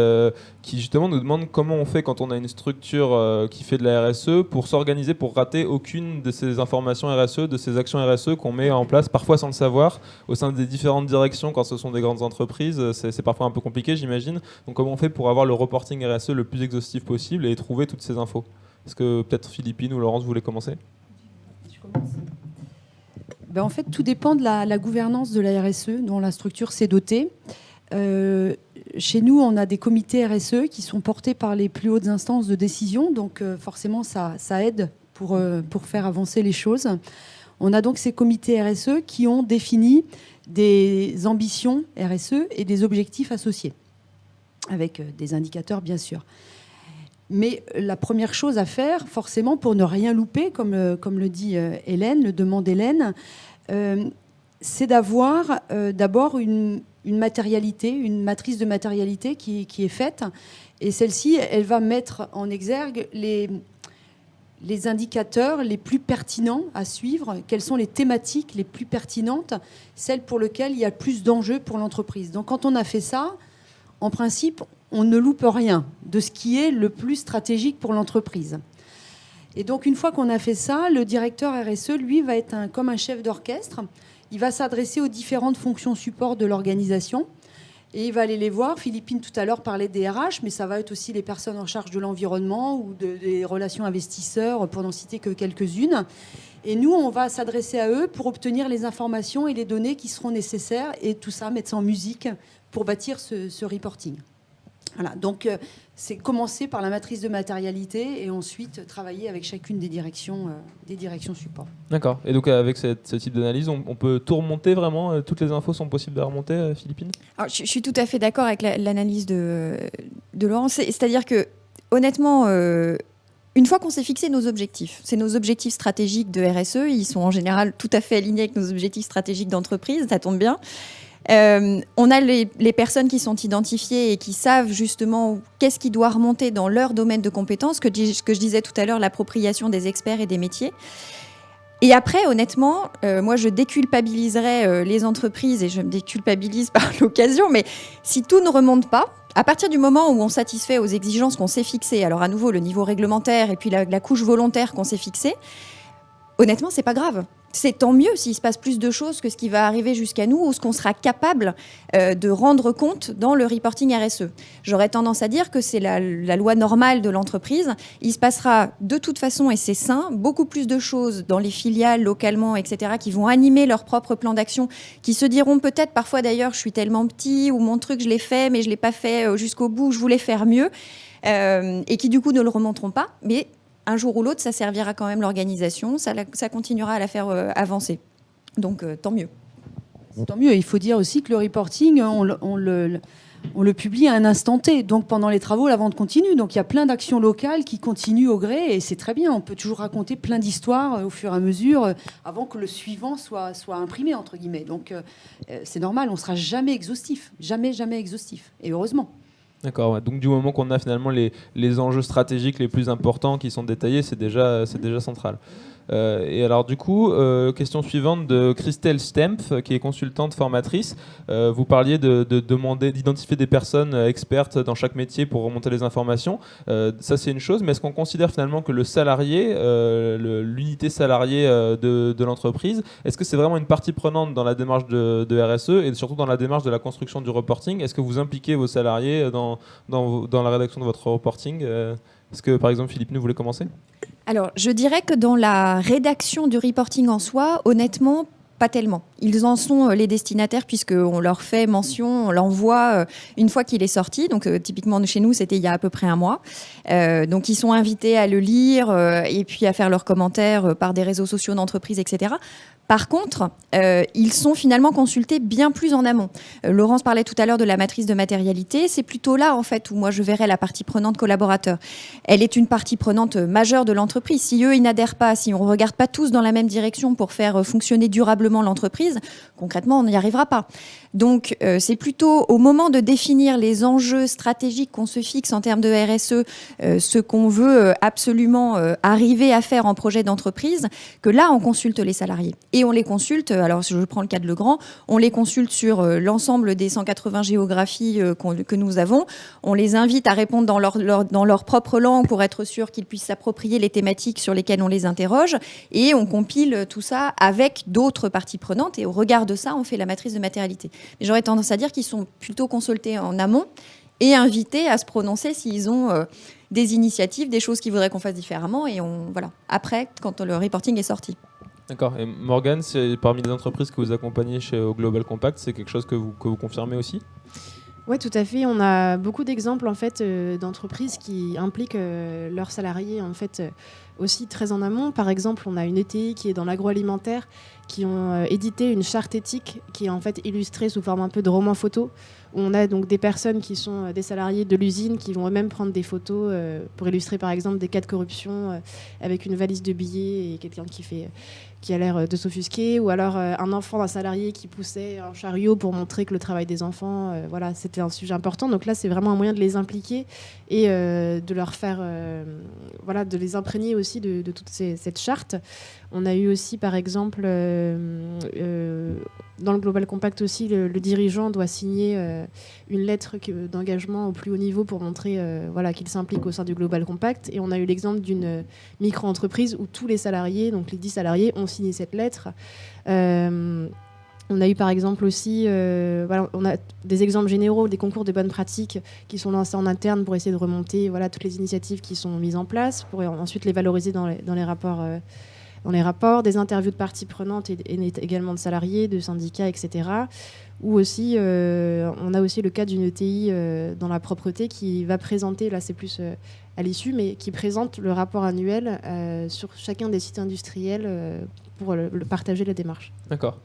justement nous demande comment on fait quand on a une structure qui fait de la RSE pour s'organiser pour rater aucune de ces informations RSE, de ces actions RSE qu'on met en place, parfois sans le savoir, au sein des différentes directions quand ce sont des grandes entreprises. C'est parfois un peu compliqué, j'imagine. Donc comment on fait pour avoir le reporting RSE le plus exhaustif possible et trouver toutes ces infos ? Est-ce que peut-être Philippine ou Laurence voulez commencer ? Je commence. En fait, tout dépend de la gouvernance de la RSE dont la structure s'est dotée. Chez nous, on a des comités RSE qui sont portés par les plus hautes instances de décision, donc forcément, ça aide pour faire avancer les choses. On a donc ces comités RSE qui ont défini des ambitions RSE et des objectifs associés, avec des indicateurs, bien sûr. Mais la première chose à faire, forcément, pour ne rien louper, comme le dit Hélène, le demande Hélène, c'est d'avoir d'abord une matérialité, une matrice de matérialité qui est faite. Et celle-ci, elle va mettre en exergue les indicateurs les plus pertinents à suivre, quelles sont les thématiques les plus pertinentes, celles pour lesquelles il y a plus d'enjeux pour l'entreprise. Donc quand on a fait ça, en principe, on ne loupe rien de ce qui est le plus stratégique pour l'entreprise. Et donc une fois qu'on a fait ça, le directeur RSE, lui, va être comme un chef d'orchestre. Il va s'adresser aux différentes fonctions support de l'organisation. Et il va aller les voir. Philippine, tout à l'heure, parlait des RH, mais ça va être aussi les personnes en charge de l'environnement ou des relations investisseurs, pour n'en citer que quelques-unes. Et nous, on va s'adresser à eux pour obtenir les informations et les données qui seront nécessaires et tout ça, mettre ça en musique pour bâtir ce reporting. Voilà, donc c'est commencer par la matrice de matérialité et ensuite travailler avec chacune des directions support. D'accord. Et donc avec ce type d'analyse, on peut tout remonter vraiment. Toutes les infos sont possibles de remonter, Philippine? Alors, je suis tout à fait d'accord avec l'analyse de Laurent. C'est-à-dire que honnêtement, une fois qu'on s'est fixé nos objectifs, c'est nos objectifs stratégiques de RSE, ils sont en général tout à fait alignés avec nos objectifs stratégiques d'entreprise, ça tombe bien. On a les personnes qui sont identifiées et qui savent justement qu'est-ce qui doit remonter dans leur domaine de compétences, que je disais tout à l'heure, l'appropriation des experts et des métiers. Et après, honnêtement, moi, je déculpabiliserais les entreprises, et je me déculpabilise par l'occasion, mais si tout ne remonte pas, à partir du moment où on satisfait aux exigences qu'on s'est fixées, alors à nouveau, le niveau réglementaire et puis la couche volontaire qu'on s'est fixée, honnêtement, c'est pas grave. C'est tant mieux s'il se passe plus de choses que ce qui va arriver jusqu'à nous ou ce qu'on sera capable de rendre compte dans le reporting RSE. J'aurais tendance à dire que c'est la loi normale de l'entreprise. Il se passera de toute façon, et c'est sain, beaucoup plus de choses dans les filiales, localement, etc., qui vont animer leur propre plan d'action, qui se diront peut-être parfois d'ailleurs, je suis tellement petit ou mon truc, je l'ai fait, mais je ne l'ai pas fait jusqu'au bout, je voulais faire mieux, et qui du coup ne le remonteront pas. Mais un jour ou l'autre, ça servira quand même l'organisation, ça continuera à la faire avancer. Donc, tant mieux. Tant mieux. Il faut dire aussi que le reporting, on le publie à un instant T. Donc, pendant les travaux, la vente continue. Donc, il y a plein d'actions locales qui continuent au gré. Et c'est très bien. On peut toujours raconter plein d'histoires au fur et à mesure avant que le suivant soit imprimé, entre guillemets. Donc, c'est normal. On ne sera jamais exhaustif. Jamais, jamais exhaustif. Et heureusement. D'accord, ouais. Donc du moment qu'on a finalement les enjeux stratégiques les plus importants qui sont détaillés, c'est déjà central. Et alors du coup, question suivante de Christelle Stempf, qui est consultante formatrice. Vous parliez de demander d'identifier des personnes expertes dans chaque métier pour remonter les informations. Ça c'est une chose, mais est-ce qu'on considère finalement que le salarié, l'unité salariée de l'entreprise, est-ce que c'est vraiment une partie prenante dans la démarche de RSE et surtout dans la démarche de la construction du reporting? Est-ce que vous impliquez vos salariés dans la rédaction de votre reporting? Est-ce que par exemple Philippe, vous voulez commencer? Alors, je dirais que dans la rédaction du reporting en soi, honnêtement, pas tellement. Ils en sont les destinataires puisqu'on leur fait mention, on l'envoie une fois qu'il est sorti. Donc, typiquement, chez nous, c'était il y a à peu près un mois. Donc, ils sont invités à le lire et puis à faire leurs commentaires par des réseaux sociaux d'entreprise, etc. Par contre, ils sont finalement consultés bien plus en amont. Laurence parlait tout à l'heure de la matrice de matérialité. C'est plutôt là, en fait, où moi, je verrais la partie prenante collaborateur. Elle est une partie prenante majeure de l'entreprise. Si eux, ils n'adhèrent pas, si on ne regarde pas tous dans la même direction pour faire fonctionner durablement l'entreprise, concrètement, on n'y arrivera pas. Donc, c'est plutôt au moment de définir les enjeux stratégiques qu'on se fixe en termes de RSE, ce qu'on veut absolument arriver à faire en projet d'entreprise, que là, on consulte les salariés. Et on les consulte, alors si je prends le cas de Legrand, on les consulte sur l'ensemble des 180 géographies que nous avons. On les invite à répondre dans leur propre langue pour être sûr qu'ils puissent s'approprier les thématiques sur lesquelles on les interroge. Et on compile tout ça avec d'autres parties prenantes. Et au regard de ça, on fait la matrice de matérialité. Mais j'aurais tendance à dire qu'ils sont plutôt consultés en amont et invités à se prononcer s'ils ont des initiatives, des choses qu'ils voudraient qu'on fasse différemment. Et voilà. Après, quand le reporting est sorti. D'accord. Et Morgane, c'est parmi les entreprises que vous accompagnez au Global Compact, c'est quelque chose que vous confirmez aussi? Oui, tout à fait. On a beaucoup d'exemples en fait d'entreprises qui impliquent leurs salariés en fait aussi très en amont. Par exemple, on a une ETI qui est dans l'agroalimentaire, qui ont édité une charte éthique qui est en fait illustrée sous forme un peu de roman photo. Où on a donc des personnes qui sont des salariés de l'usine qui vont eux-mêmes prendre des photos pour illustrer par exemple des cas de corruption avec une valise de billets et quelqu'un qui a l'air de s'offusquer, ou alors un enfant d'un salarié qui poussait un chariot pour montrer que le travail des enfants, voilà, c'était un sujet important. Donc là, c'est vraiment un moyen de les impliquer et de leur faire, voilà, de les imprégner aussi de toute cette charte. On a eu aussi, par exemple, dans le Global Compact aussi, le dirigeant doit signer une lettre d'engagement au plus haut niveau pour montrer voilà, qu'il s'implique au sein du Global Compact. Et on a eu l'exemple d'une micro-entreprise où tous les salariés, donc les 10 salariés, ont signé cette lettre. On a eu par exemple aussi, voilà, on a des exemples généraux, des concours de bonnes pratiques qui sont lancés en interne pour essayer de remonter voilà, toutes les initiatives qui sont mises en place, pour ensuite les valoriser dans les rapports, des interviews de parties prenantes et également de salariés, de syndicats, etc. Ou aussi, on a aussi le cas d'une ETI dans la propreté qui va présenter, là c'est plus à l'issue, mais qui présente le rapport annuel sur chacun des sites industriels pour partager la démarche. D'accord.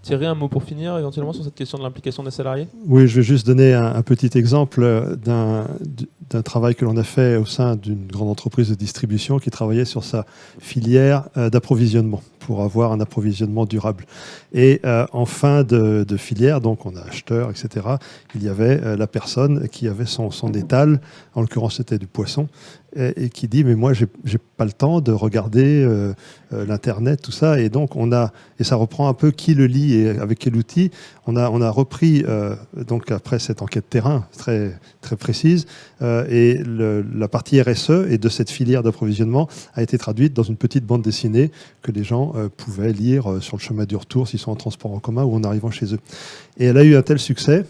Thierry, un mot pour finir éventuellement sur cette question de l'implication des salariés ? Oui, je vais juste donner un petit exemple d'un travail que l'on a fait au sein d'une grande entreprise de distribution qui travaillait sur sa filière d'approvisionnement pour avoir un approvisionnement durable. Et en fin de filière, donc on a acheteur, etc., il y avait la personne qui avait son étal, en l'occurrence c'était du poisson, et qui dit mais moi j'ai pas le temps de regarder l'internet, tout ça, et donc et ça reprend un peu qui le lit et avec quel outil. On a repris donc après cette enquête terrain très très précise et la partie RSE et de cette filière d'approvisionnement a été traduite dans une petite bande dessinée que les gens pouvaient lire sur le chemin du retour s'ils sont en transport en commun ou en arrivant chez eux. Et elle a eu un tel succès.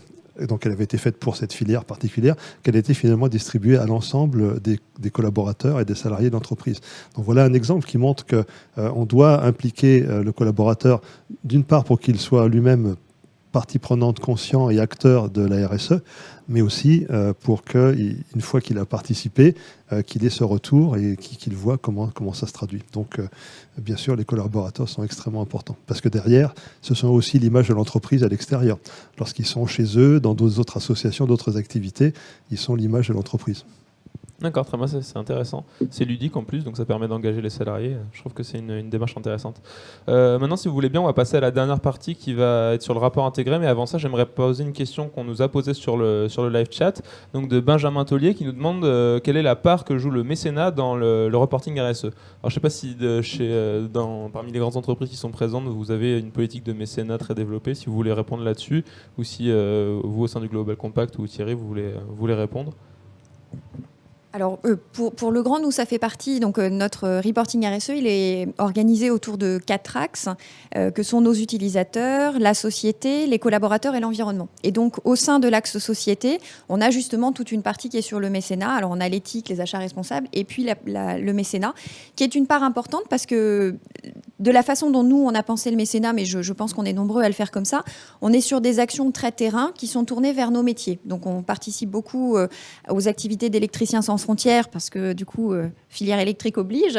Donc elle avait été faite pour cette filière particulière, qu'elle a été finalement distribuée à l'ensemble des collaborateurs et des salariés de l'entreprise. Donc voilà un exemple qui montre qu'on doit impliquer le collaborateur, d'une part pour qu'il soit lui-même partie prenante, conscient et acteur de la RSE, mais aussi pour qu'une fois qu'il a participé, qu'il ait ce retour et qu'il voit comment ça se traduit. Donc, bien sûr, les collaborateurs sont extrêmement importants. Parce que derrière, ce sont aussi l'image de l'entreprise à l'extérieur. Lorsqu'ils sont chez eux, dans d'autres associations, d'autres activités, ils sont l'image de l'entreprise. D'accord, très bien, c'est intéressant. C'est ludique en plus, donc ça permet d'engager les salariés. Je trouve que c'est une démarche intéressante. Maintenant, si vous voulez bien, on va passer à la dernière partie qui va être sur le rapport intégré. Mais avant ça, j'aimerais poser une question qu'on nous a posée sur le live chat, donc de Benjamin Taulier, qui nous demande quelle est la part que joue le mécénat dans le reporting RSE. Alors, je ne sais pas si parmi les grandes entreprises qui sont présentes, vous avez une politique de mécénat très développée, si vous voulez répondre là-dessus, ou si vous, au sein du Global Compact, ou Thierry, vous voulez répondre. Alors, pour le grand, nous, ça fait partie. Donc, notre reporting RSE, il est organisé autour de 4 axes, que sont nos utilisateurs, la société, les collaborateurs et l'environnement. Et donc, au sein de l'axe société, on a justement toute une partie qui est sur le mécénat. Alors, on a l'éthique, les achats responsables, et puis le mécénat, qui est une part importante parce que de la façon dont nous, on a pensé le mécénat, mais je pense qu'on est nombreux à le faire comme ça, on est sur des actions très terrain qui sont tournées vers nos métiers. Donc, on participe beaucoup aux activités d'électriciens sans frontières parce que du coup filière électrique oblige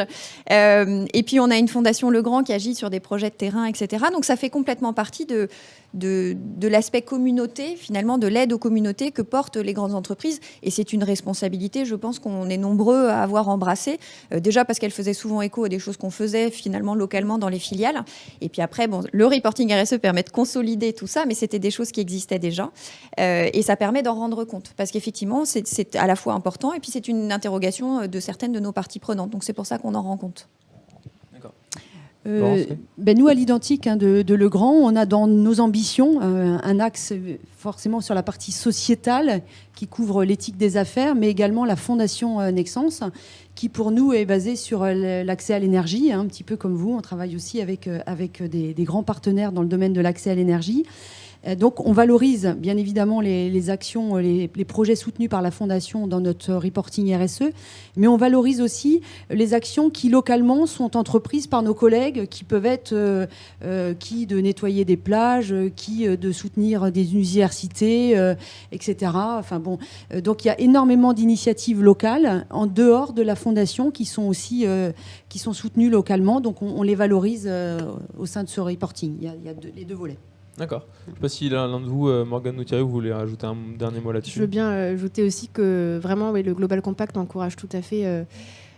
et puis on a une fondation Legrand qui agit sur des projets de terrain, etc. Donc ça fait complètement partie de l'aspect communauté, finalement de l'aide aux communautés que portent les grandes entreprises, et c'est une responsabilité, je pense qu'on est nombreux à avoir embrassé, déjà parce qu'elle faisait souvent écho à des choses qu'on faisait finalement localement dans les filiales, et puis après le reporting RSE permet de consolider tout ça, mais c'était des choses qui existaient déjà et ça permet d'en rendre compte parce qu'effectivement c'est à la fois important et puis c'est une interrogation de certaines de nos parties prenantes. Donc c'est pour ça qu'on en rend compte. D'accord. Nous, à l'identique de Legrand, on a dans nos ambitions un axe forcément sur la partie sociétale qui couvre l'éthique des affaires, mais également la fondation Nexence, qui pour nous est basée sur l'accès à l'énergie, un petit peu comme vous. On travaille aussi avec des grands partenaires dans le domaine de l'accès à l'énergie. Donc on valorise bien évidemment les actions, les projets soutenus par la Fondation dans notre reporting RSE, mais on valorise aussi les actions qui localement sont entreprises par nos collègues, qui peuvent être qui de nettoyer des plages, qui de soutenir des universités, etc. Enfin bon, donc il y a énormément d'initiatives locales en dehors de la Fondation qui sont aussi qui sont soutenues localement, donc on les valorise au sein de ce reporting. Il y a les deux volets. D'accord. Je ne sais pas si l'un de vous, Morgane ou Thierry, vous voulez ajouter un dernier mot là-dessus. Je veux bien ajouter aussi que vraiment le Global Compact encourage tout à fait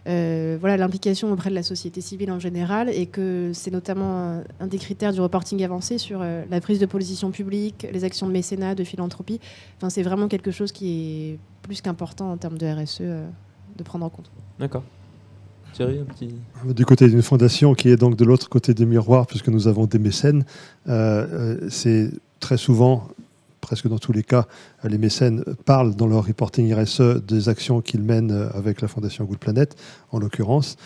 l'implication auprès de la société civile en général, et que c'est notamment un des critères du reporting avancé sur la prise de position publique, les actions de mécénat, de philanthropie. Enfin, c'est vraiment quelque chose qui est plus qu'important en termes de RSE de prendre en compte. D'accord. Thierry, un petit... Du côté d'une fondation qui est donc de l'autre côté du miroir, puisque nous avons des mécènes, c'est très souvent, presque dans tous les cas, les mécènes parlent dans leur reporting RSE des actions qu'ils mènent avec la Fondation Good Planet, en l'occurrence.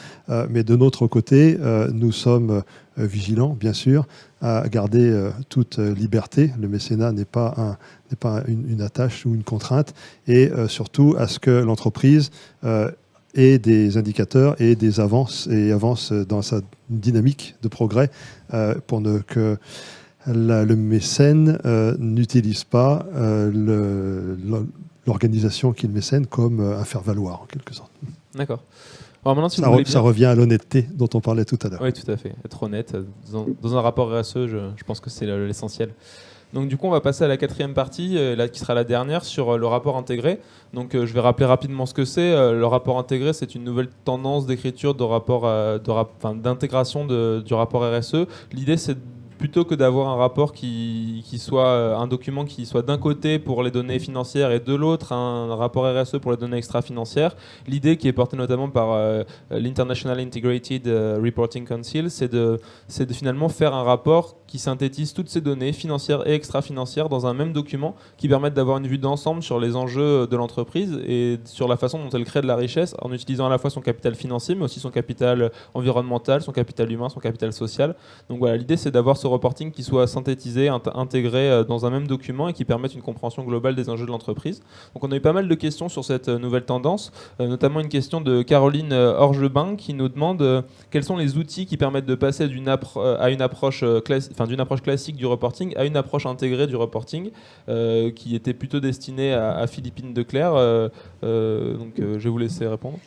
Mais de notre côté, nous sommes vigilants, bien sûr, à garder toute liberté. Le mécénat n'est pas une attache ou une contrainte, et surtout à ce que l'entreprise et des indicateurs et des avances, et avance dans sa dynamique de progrès pour que le mécène n'utilise pas l'organisation qu'il mécène comme un faire-valoir, en quelque sorte. D'accord. Alors maintenant, si ça revient à l'honnêteté dont on parlait tout à l'heure. Oui, tout à fait. Être honnête. Dans un rapport RSE, je pense que c'est l'essentiel. Donc du coup, on va passer à la quatrième partie, qui sera la dernière, sur le rapport intégré. Donc je vais rappeler rapidement ce que c'est. Le rapport intégré, c'est une nouvelle tendance d'écriture d'intégration du rapport RSE. L'idée, c'est plutôt que d'avoir un rapport qui soit un document qui soit d'un côté pour les données financières et de l'autre un rapport RSE pour les données extra-financières. L'idée qui est portée notamment par l'International Integrated Reporting Council, c'est de finalement faire un rapport qui synthétise toutes ces données financières et extra-financières dans un même document, qui permettent d'avoir une vue d'ensemble sur les enjeux de l'entreprise et sur la façon dont elle crée de la richesse, en utilisant à la fois son capital financier, mais aussi son capital environnemental, son capital humain, son capital social. Donc voilà, l'idée c'est d'avoir ce reporting qui soit synthétisé, intégré dans un même document et qui permette une compréhension globale des enjeux de l'entreprise. Donc on a eu pas mal de questions sur cette nouvelle tendance, notamment une question de Caroline Orgebin qui nous demande quels sont les outils qui permettent de passer d'une approche classique du reporting à une approche intégrée du reporting, qui était plutôt destinée à Philippine Declercq. Donc je vais vous laisser répondre.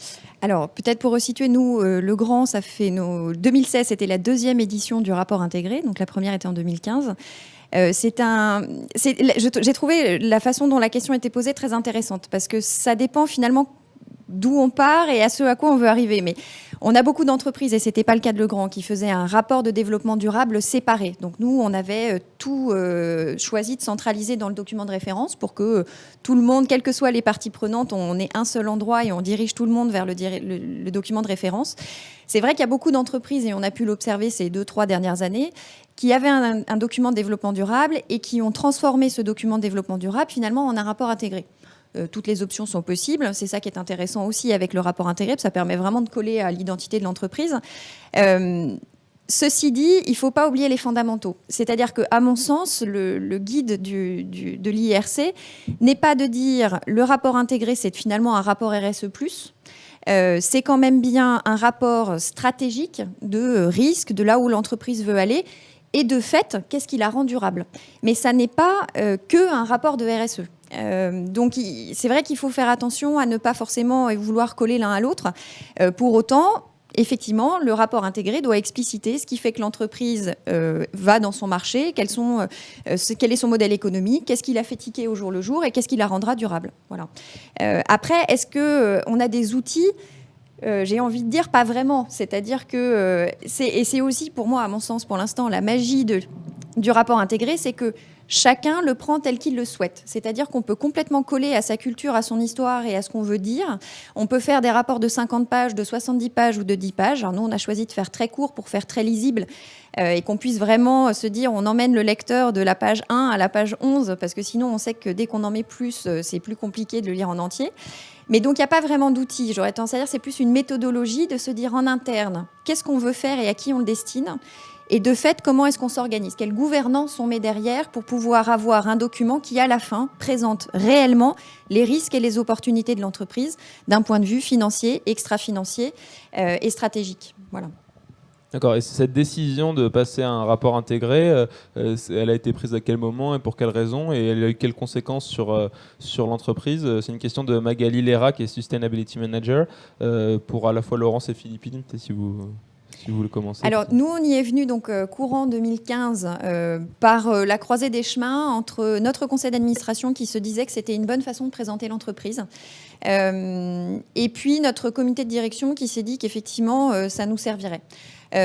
Alors, peut-être pour resituer, nous, Le Grand, ça fait 2016, c'était la deuxième édition du rapport intégré, donc la première était en 2015. J'ai trouvé la façon dont la question était posée très intéressante, parce que ça dépend finalement d'où on part et à ce à quoi on veut arriver. Mais on a beaucoup d'entreprises, et ce n'était pas le cas de Le Grand, qui faisaient un rapport de développement durable séparé. Donc nous, on avait tout choisi de centraliser dans le document de référence pour que tout le monde, quelles que soient les parties prenantes, on ait un seul endroit et on dirige tout le monde vers le document de référence. C'est vrai qu'il y a beaucoup d'entreprises, et on a pu l'observer ces 2-3 dernières années, qui avaient un document de développement durable et qui ont transformé ce document de développement durable finalement en un rapport intégré. Toutes les options sont possibles. C'est ça qui est intéressant aussi avec le rapport intégré, ça permet vraiment de coller à l'identité de l'entreprise. Ceci dit, il ne faut pas oublier les fondamentaux. C'est-à-dire qu'à mon sens, le guide de l'IRC n'est pas de dire le rapport intégré, c'est finalement un rapport RSE+. C'est quand même bien un rapport stratégique de risque, de là où l'entreprise veut aller, et de fait, qu'est-ce qui la rend durable. Mais ça n'est pas qu'un rapport de RSE. Donc c'est vrai qu'il faut faire attention à ne pas forcément vouloir coller l'un à l'autre. Pour autant, effectivement, le rapport intégré doit expliciter ce qui fait que l'entreprise va dans son marché, quel est son modèle économique, qu'est-ce qui la fait tiquer au jour le jour et qu'est-ce qui la rendra durable. Voilà. Après, est-ce qu'on a des outils ? J'ai envie de dire pas vraiment. C'est-à-dire que c'est aussi pour moi, à mon sens, pour l'instant, la magie du rapport intégré, c'est que chacun le prend tel qu'il le souhaite. C'est-à-dire qu'on peut complètement coller à sa culture, à son histoire et à ce qu'on veut dire. On peut faire des rapports de 50 pages, de 70 pages ou de 10 pages. Alors nous, on a choisi de faire très court pour faire très lisible et qu'on puisse vraiment se dire on emmène le lecteur de la page 1 à la page 11 parce que sinon, on sait que dès qu'on en met plus, c'est plus compliqué de le lire en entier. Mais donc, il n'y a pas vraiment d'outils. J'aurais tendance à dire c'est plus une méthodologie de se dire en interne qu'est-ce qu'on veut faire et à qui on le destine. Et de fait, comment est-ce qu'on s'organise? Quelle gouvernance on met derrière pour pouvoir avoir un document qui, à la fin, présente réellement les risques et les opportunités de l'entreprise d'un point de vue financier, extra-financier et stratégique. Voilà. D'accord. Et cette décision de passer à un rapport intégré, elle a été prise à quel moment et pour quelles raisons? Et elle a eu quelles conséquences sur l'entreprise? C'est une question de Magali Lera, qui est Sustainability Manager, pour à la fois Laurence et Philippine, si vous voulez commencer. Alors, nous, on y est venu donc, courant 2015 par la croisée des chemins entre notre conseil d'administration qui se disait que c'était une bonne façon de présenter l'entreprise et puis notre comité de direction qui s'est dit qu'effectivement, ça nous servirait.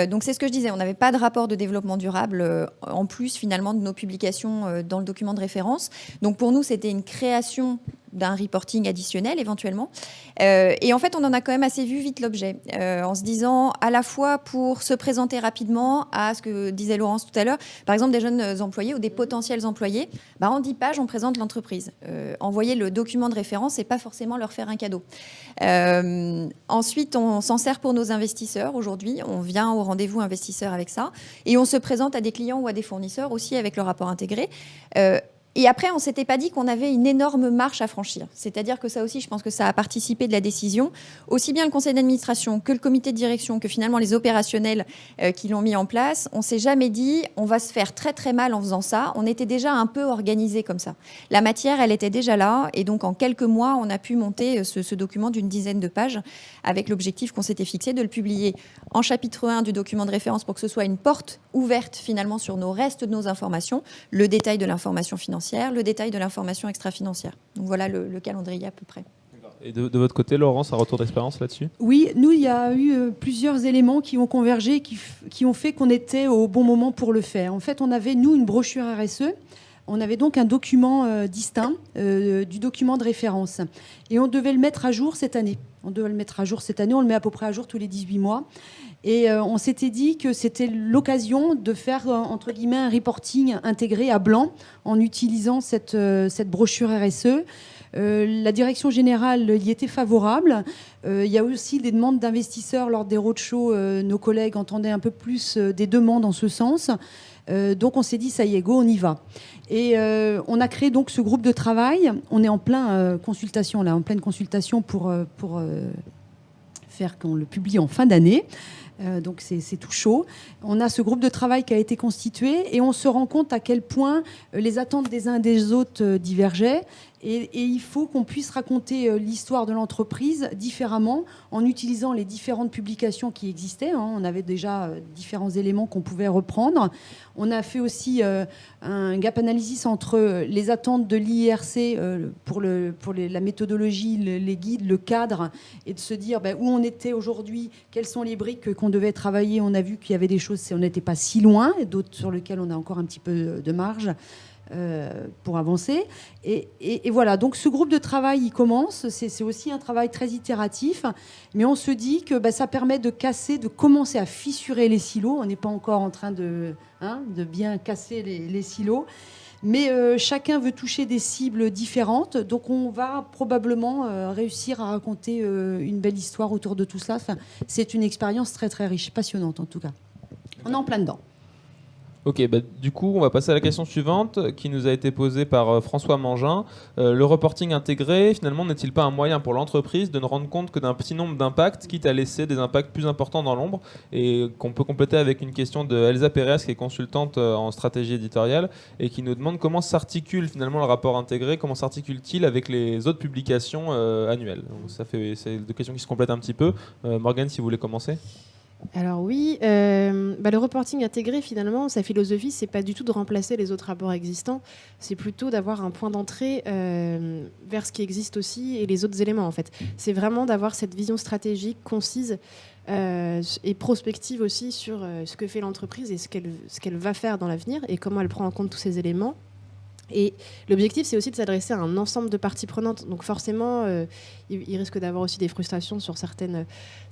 Donc c'est ce que je disais, on n'avait pas de rapport de développement durable en plus finalement de nos publications dans le document de référence. Donc pour nous, c'était une création d'un reporting additionnel éventuellement. Et en fait, on en a quand même assez vu vite l'objet, en se disant à la fois pour se présenter rapidement à ce que disait Laurence tout à l'heure, par exemple des jeunes employés ou des potentiels employés, en 10 pages, on présente l'entreprise. Envoyer le document de référence, c'est pas forcément leur faire un cadeau. Ensuite, on s'en sert pour nos investisseurs aujourd'hui. On vient au rendez-vous investisseurs avec ça. Et on se présente à des clients ou à des fournisseurs aussi avec le rapport intégré. Et après, on ne s'était pas dit qu'on avait une énorme marche à franchir. C'est-à-dire que ça aussi, je pense que ça a participé de la décision. Aussi bien le conseil d'administration que le comité de direction, que finalement les opérationnels qui l'ont mis en place, on ne s'est jamais dit on va se faire très très mal en faisant ça. On était déjà un peu organisé comme ça. La matière, elle était déjà là. Et donc, en quelques mois, on a pu monter ce document d'une dizaine de pages avec l'objectif qu'on s'était fixé de le publier en chapitre 1 du document de référence pour que ce soit une porte ouverte finalement sur nos restes de nos informations, le détail de l'information financière, le détail de l'information extra-financière. Donc voilà le calendrier à peu près. Et de votre côté, Laurence, un retour d'expérience là-dessus? Oui, nous, il y a eu plusieurs éléments qui ont convergé, qui ont fait qu'on était au bon moment pour le faire. En fait, on avait, nous, une brochure RSE. On avait donc un document distinct du document de référence. Et on devait le mettre à jour cette année. On le met à peu près à jour tous les 18 mois. Et on s'était dit que c'était l'occasion de faire, entre guillemets, un reporting intégré à blanc en utilisant cette brochure RSE. La direction générale y était favorable. Il y a aussi des demandes d'investisseurs lors des roadshows. Nos collègues entendaient un peu plus des demandes en ce sens. Donc on s'est dit, ça y est, go, on y va. Et on a créé donc ce groupe de travail. On est en pleine consultation pour faire qu'on le publie en fin d'année. Donc c'est tout chaud. On a ce groupe de travail qui a été constitué et on se rend compte à quel point les attentes des uns et des autres divergeaient. Et il faut qu'on puisse raconter l'histoire de l'entreprise différemment en utilisant les différentes publications qui existaient. On avait déjà différents éléments qu'on pouvait reprendre. On a fait aussi un gap analysis entre les attentes de l'IRC pour la méthodologie, les guides, le cadre, et de se dire où on était aujourd'hui, quelles sont les briques qu'on devait travailler. On a vu qu'il y avait des choses, on n'était pas si loin, et d'autres sur lesquelles on a encore un petit peu de marge. Pour avancer. Et voilà, donc ce groupe de travail, il commence. C'est aussi un travail très itératif, mais on se dit que ça permet de commencer à fissurer les silos. On n'est pas encore en train de bien casser les silos, mais chacun veut toucher des cibles différentes. Donc on va probablement réussir à raconter une belle histoire autour de tout cela. C'est une expérience très très riche, passionnante en tout cas. On est en plein dedans. Ok, du coup, on va passer à la question suivante qui nous a été posée par François Mangin. Le reporting intégré, finalement, n'est-il pas un moyen pour l'entreprise de ne rendre compte que d'un petit nombre d'impacts, quitte à laisser des impacts plus importants dans l'ombre? Et qu'on peut compléter avec une question de Elsa Pérez, qui est consultante en stratégie éditoriale, et qui nous demande comment s'articule finalement le rapport intégré, comment s'articule-t-il avec les autres publications annuelles? Donc, c'est deux questions qui se complètent un petit peu. Morgane, si vous voulez commencer. Alors oui, le reporting intégré, finalement, sa philosophie, c'est pas du tout de remplacer les autres rapports existants, c'est plutôt d'avoir un point d'entrée vers ce qui existe aussi et les autres éléments, en fait. C'est vraiment d'avoir cette vision stratégique, concise et prospective aussi sur ce que fait l'entreprise et ce qu'elle va faire dans l'avenir et comment elle prend en compte tous ces éléments. Et l'objectif, c'est aussi de s'adresser à un ensemble de parties prenantes. Donc forcément, il risque d'avoir aussi des frustrations sur certaines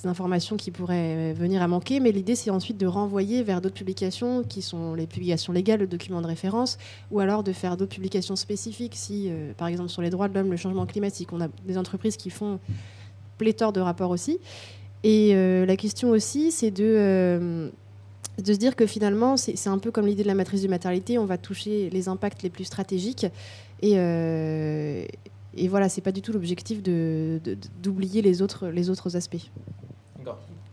informations qui pourraient venir à manquer. Mais l'idée, c'est ensuite de renvoyer vers d'autres publications qui sont les publications légales, le document de référence, ou alors de faire d'autres publications spécifiques. Si, par exemple, sur les droits de l'homme, le changement climatique, on a des entreprises qui font pléthore de rapports aussi. Et la question aussi, c'est de de se dire que finalement, c'est un peu comme l'idée de la matrice de matérialité, on va toucher les impacts les plus stratégiques et voilà, c'est pas du tout l'objectif d'oublier les autres aspects.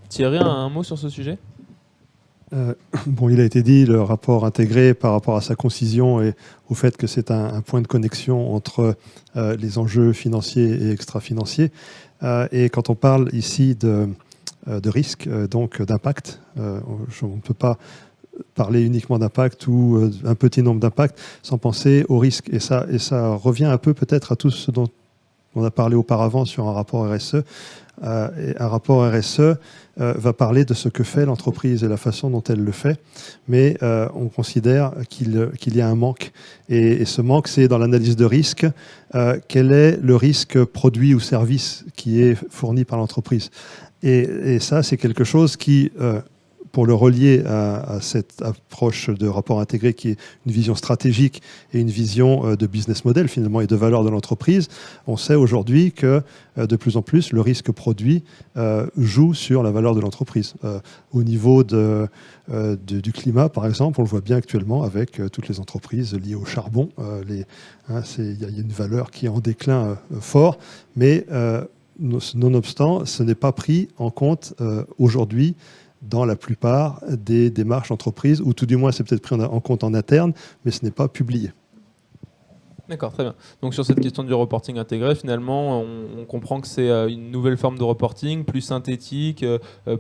Thierry, un mot sur ce sujet ? Bon, il a été dit, le rapport intégré par rapport à sa concision et au fait que c'est un point de connexion entre les enjeux financiers et extra-financiers. Et quand on parle ici de risque, donc d'impact, on ne peut pas parler uniquement d'impact ou un petit nombre d'impacts sans penser au risque. Et ça revient un peu peut-être à tout ce dont on a parlé auparavant sur un rapport RSE. Et un rapport RSE va parler de ce que fait l'entreprise et la façon dont elle le fait, mais on considère qu'il y a un manque. Et ce manque, c'est dans l'analyse de risque. Quel est le risque produit ou service qui est fourni par l'entreprise ? Et ça, c'est quelque chose qui, pour le relier à cette approche de rapport intégré qui est une vision stratégique et une vision de business model finalement et de valeur de l'entreprise, on sait aujourd'hui que de plus en plus le risque produit joue sur la valeur de l'entreprise. Au niveau du climat, par exemple, on le voit bien actuellement avec toutes les entreprises liées au charbon. Il y a une valeur qui est en déclin fort, mais nonobstant, ce n'est pas pris en compte aujourd'hui dans la plupart des démarches entreprises, ou tout du moins c'est peut-être pris en compte en interne, mais ce n'est pas publié. D'accord, très bien. Donc sur cette question du reporting intégré, finalement, on comprend que c'est une nouvelle forme de reporting, plus synthétique,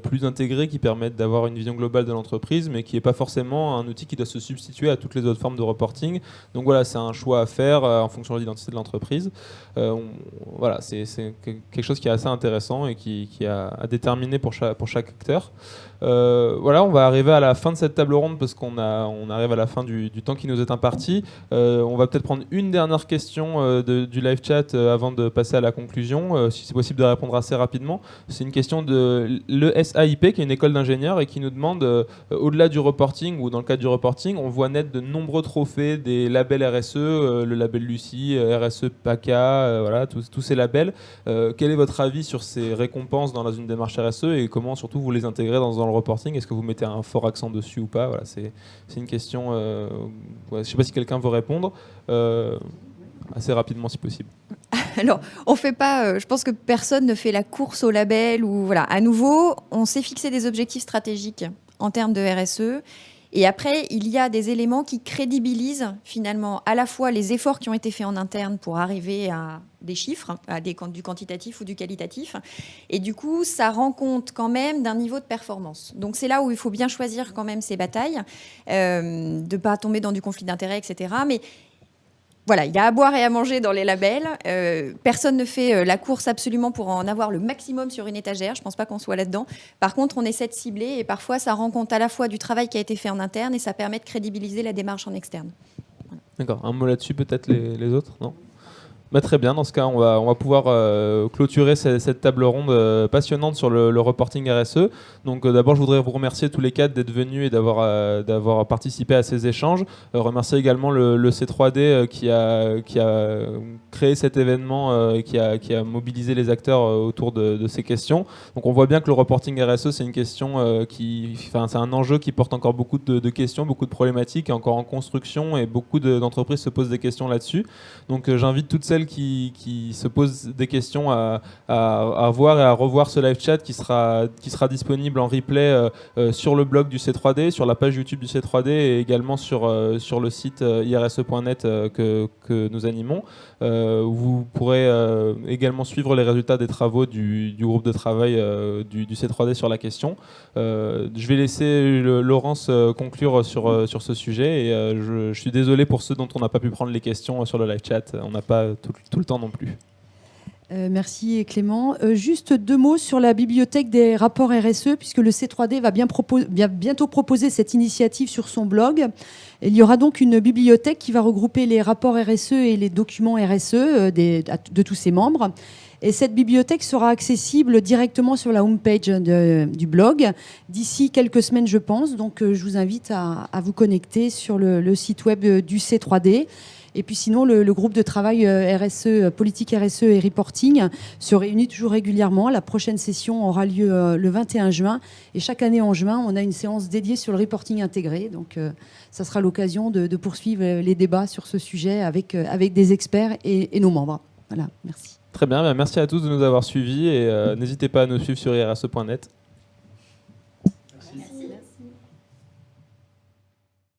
plus intégrée, qui permettent d'avoir une vision globale de l'entreprise, mais qui n'est pas forcément un outil qui doit se substituer à toutes les autres formes de reporting. Donc voilà, c'est un choix à faire en fonction de l'identité de l'entreprise. Voilà, c'est quelque chose qui est assez intéressant et qui à déterminer pour chaque acteur. Voilà, on va arriver à la fin de cette table ronde parce qu'on arrive à la fin du temps qui nous est imparti. On va peut-être prendre une dernière question du live chat avant de passer à la conclusion, si c'est possible de répondre assez rapidement. C'est une question de l'ESAIP, qui est une école d'ingénieurs et qui nous demande, au-delà du reporting ou dans le cadre du reporting, on voit naître de nombreux trophées, des labels RSE, le label Lucie, RSE PACA, voilà, tous ces labels. Quel est votre avis sur ces récompenses dans une démarche RSE et comment surtout vous les intégrez dans le reporting? Est-ce que vous mettez un fort accent dessus ou pas? Voilà, c'est une question. Je ne sais pas si quelqu'un veut répondre. Assez rapidement si possible. Alors, on fait pas. Je pense que personne ne fait la course au label ou voilà. À nouveau, on s'est fixé des objectifs stratégiques en termes de RSE. Et après, il y a des éléments qui crédibilisent finalement à la fois les efforts qui ont été faits en interne pour arriver à des chiffres, du quantitatif ou du qualitatif. Et du coup, ça rend compte quand même d'un niveau de performance. Donc c'est là où il faut bien choisir quand même ses batailles, de ne pas tomber dans du conflit d'intérêts, etc. Mais voilà, il y a à boire et à manger dans les labels. Personne ne fait la course absolument pour en avoir le maximum sur une étagère. Je ne pense pas qu'on soit là-dedans. Par contre, on essaie de cibler et parfois, ça rend compte à la fois du travail qui a été fait en interne et ça permet de crédibiliser la démarche en externe. Voilà. D'accord. Un mot là-dessus, peut-être les autres? Non? Très bien, dans ce cas, on va pouvoir clôturer cette table ronde passionnante sur le reporting RSE. Donc d'abord, je voudrais vous remercier tous les quatre d'être venus et d'avoir participé à ces échanges. Remercier également le C3D qui a créé cet événement et qui a mobilisé les acteurs autour de ces questions. Donc on voit bien que le reporting RSE, c'est une question c'est un enjeu qui porte encore beaucoup de questions, beaucoup de problématiques, et encore en construction, et beaucoup d'entreprises se posent des questions là-dessus. Donc j'invite toutes celles qui se posent des questions à voir et à revoir ce live chat qui sera disponible en replay sur le blog du C3D, sur la page YouTube du C3D et également sur le site irse.net que nous animons. Vous pourrez également suivre les résultats des travaux du groupe de travail du C3D sur la question. Je vais laisser Laurence conclure sur ce sujet et je suis désolé pour ceux dont on n'a pas pu prendre les questions sur le live chat. On n'a pas tout le temps non plus. Merci Clément. Juste 2 mots sur la bibliothèque des rapports RSE, puisque le C3D va bientôt proposer cette initiative sur son blog. Il y aura donc une bibliothèque qui va regrouper les rapports RSE et les documents RSE de tous ses membres. Et cette bibliothèque sera accessible directement sur la homepage du blog d'ici quelques semaines, je pense. Donc je vous invite à vous connecter sur le site web du C3D. Et puis sinon, le groupe de travail RSE, politique RSE et reporting se réunit toujours régulièrement. La prochaine session aura lieu le 21 juin. Et chaque année en juin, on a une séance dédiée sur le reporting intégré. Donc ça sera l'occasion de poursuivre les débats sur ce sujet avec des experts et nos membres. Voilà, merci. Très bien, merci à tous de nous avoir suivis et n'hésitez pas à nous suivre sur irse.net.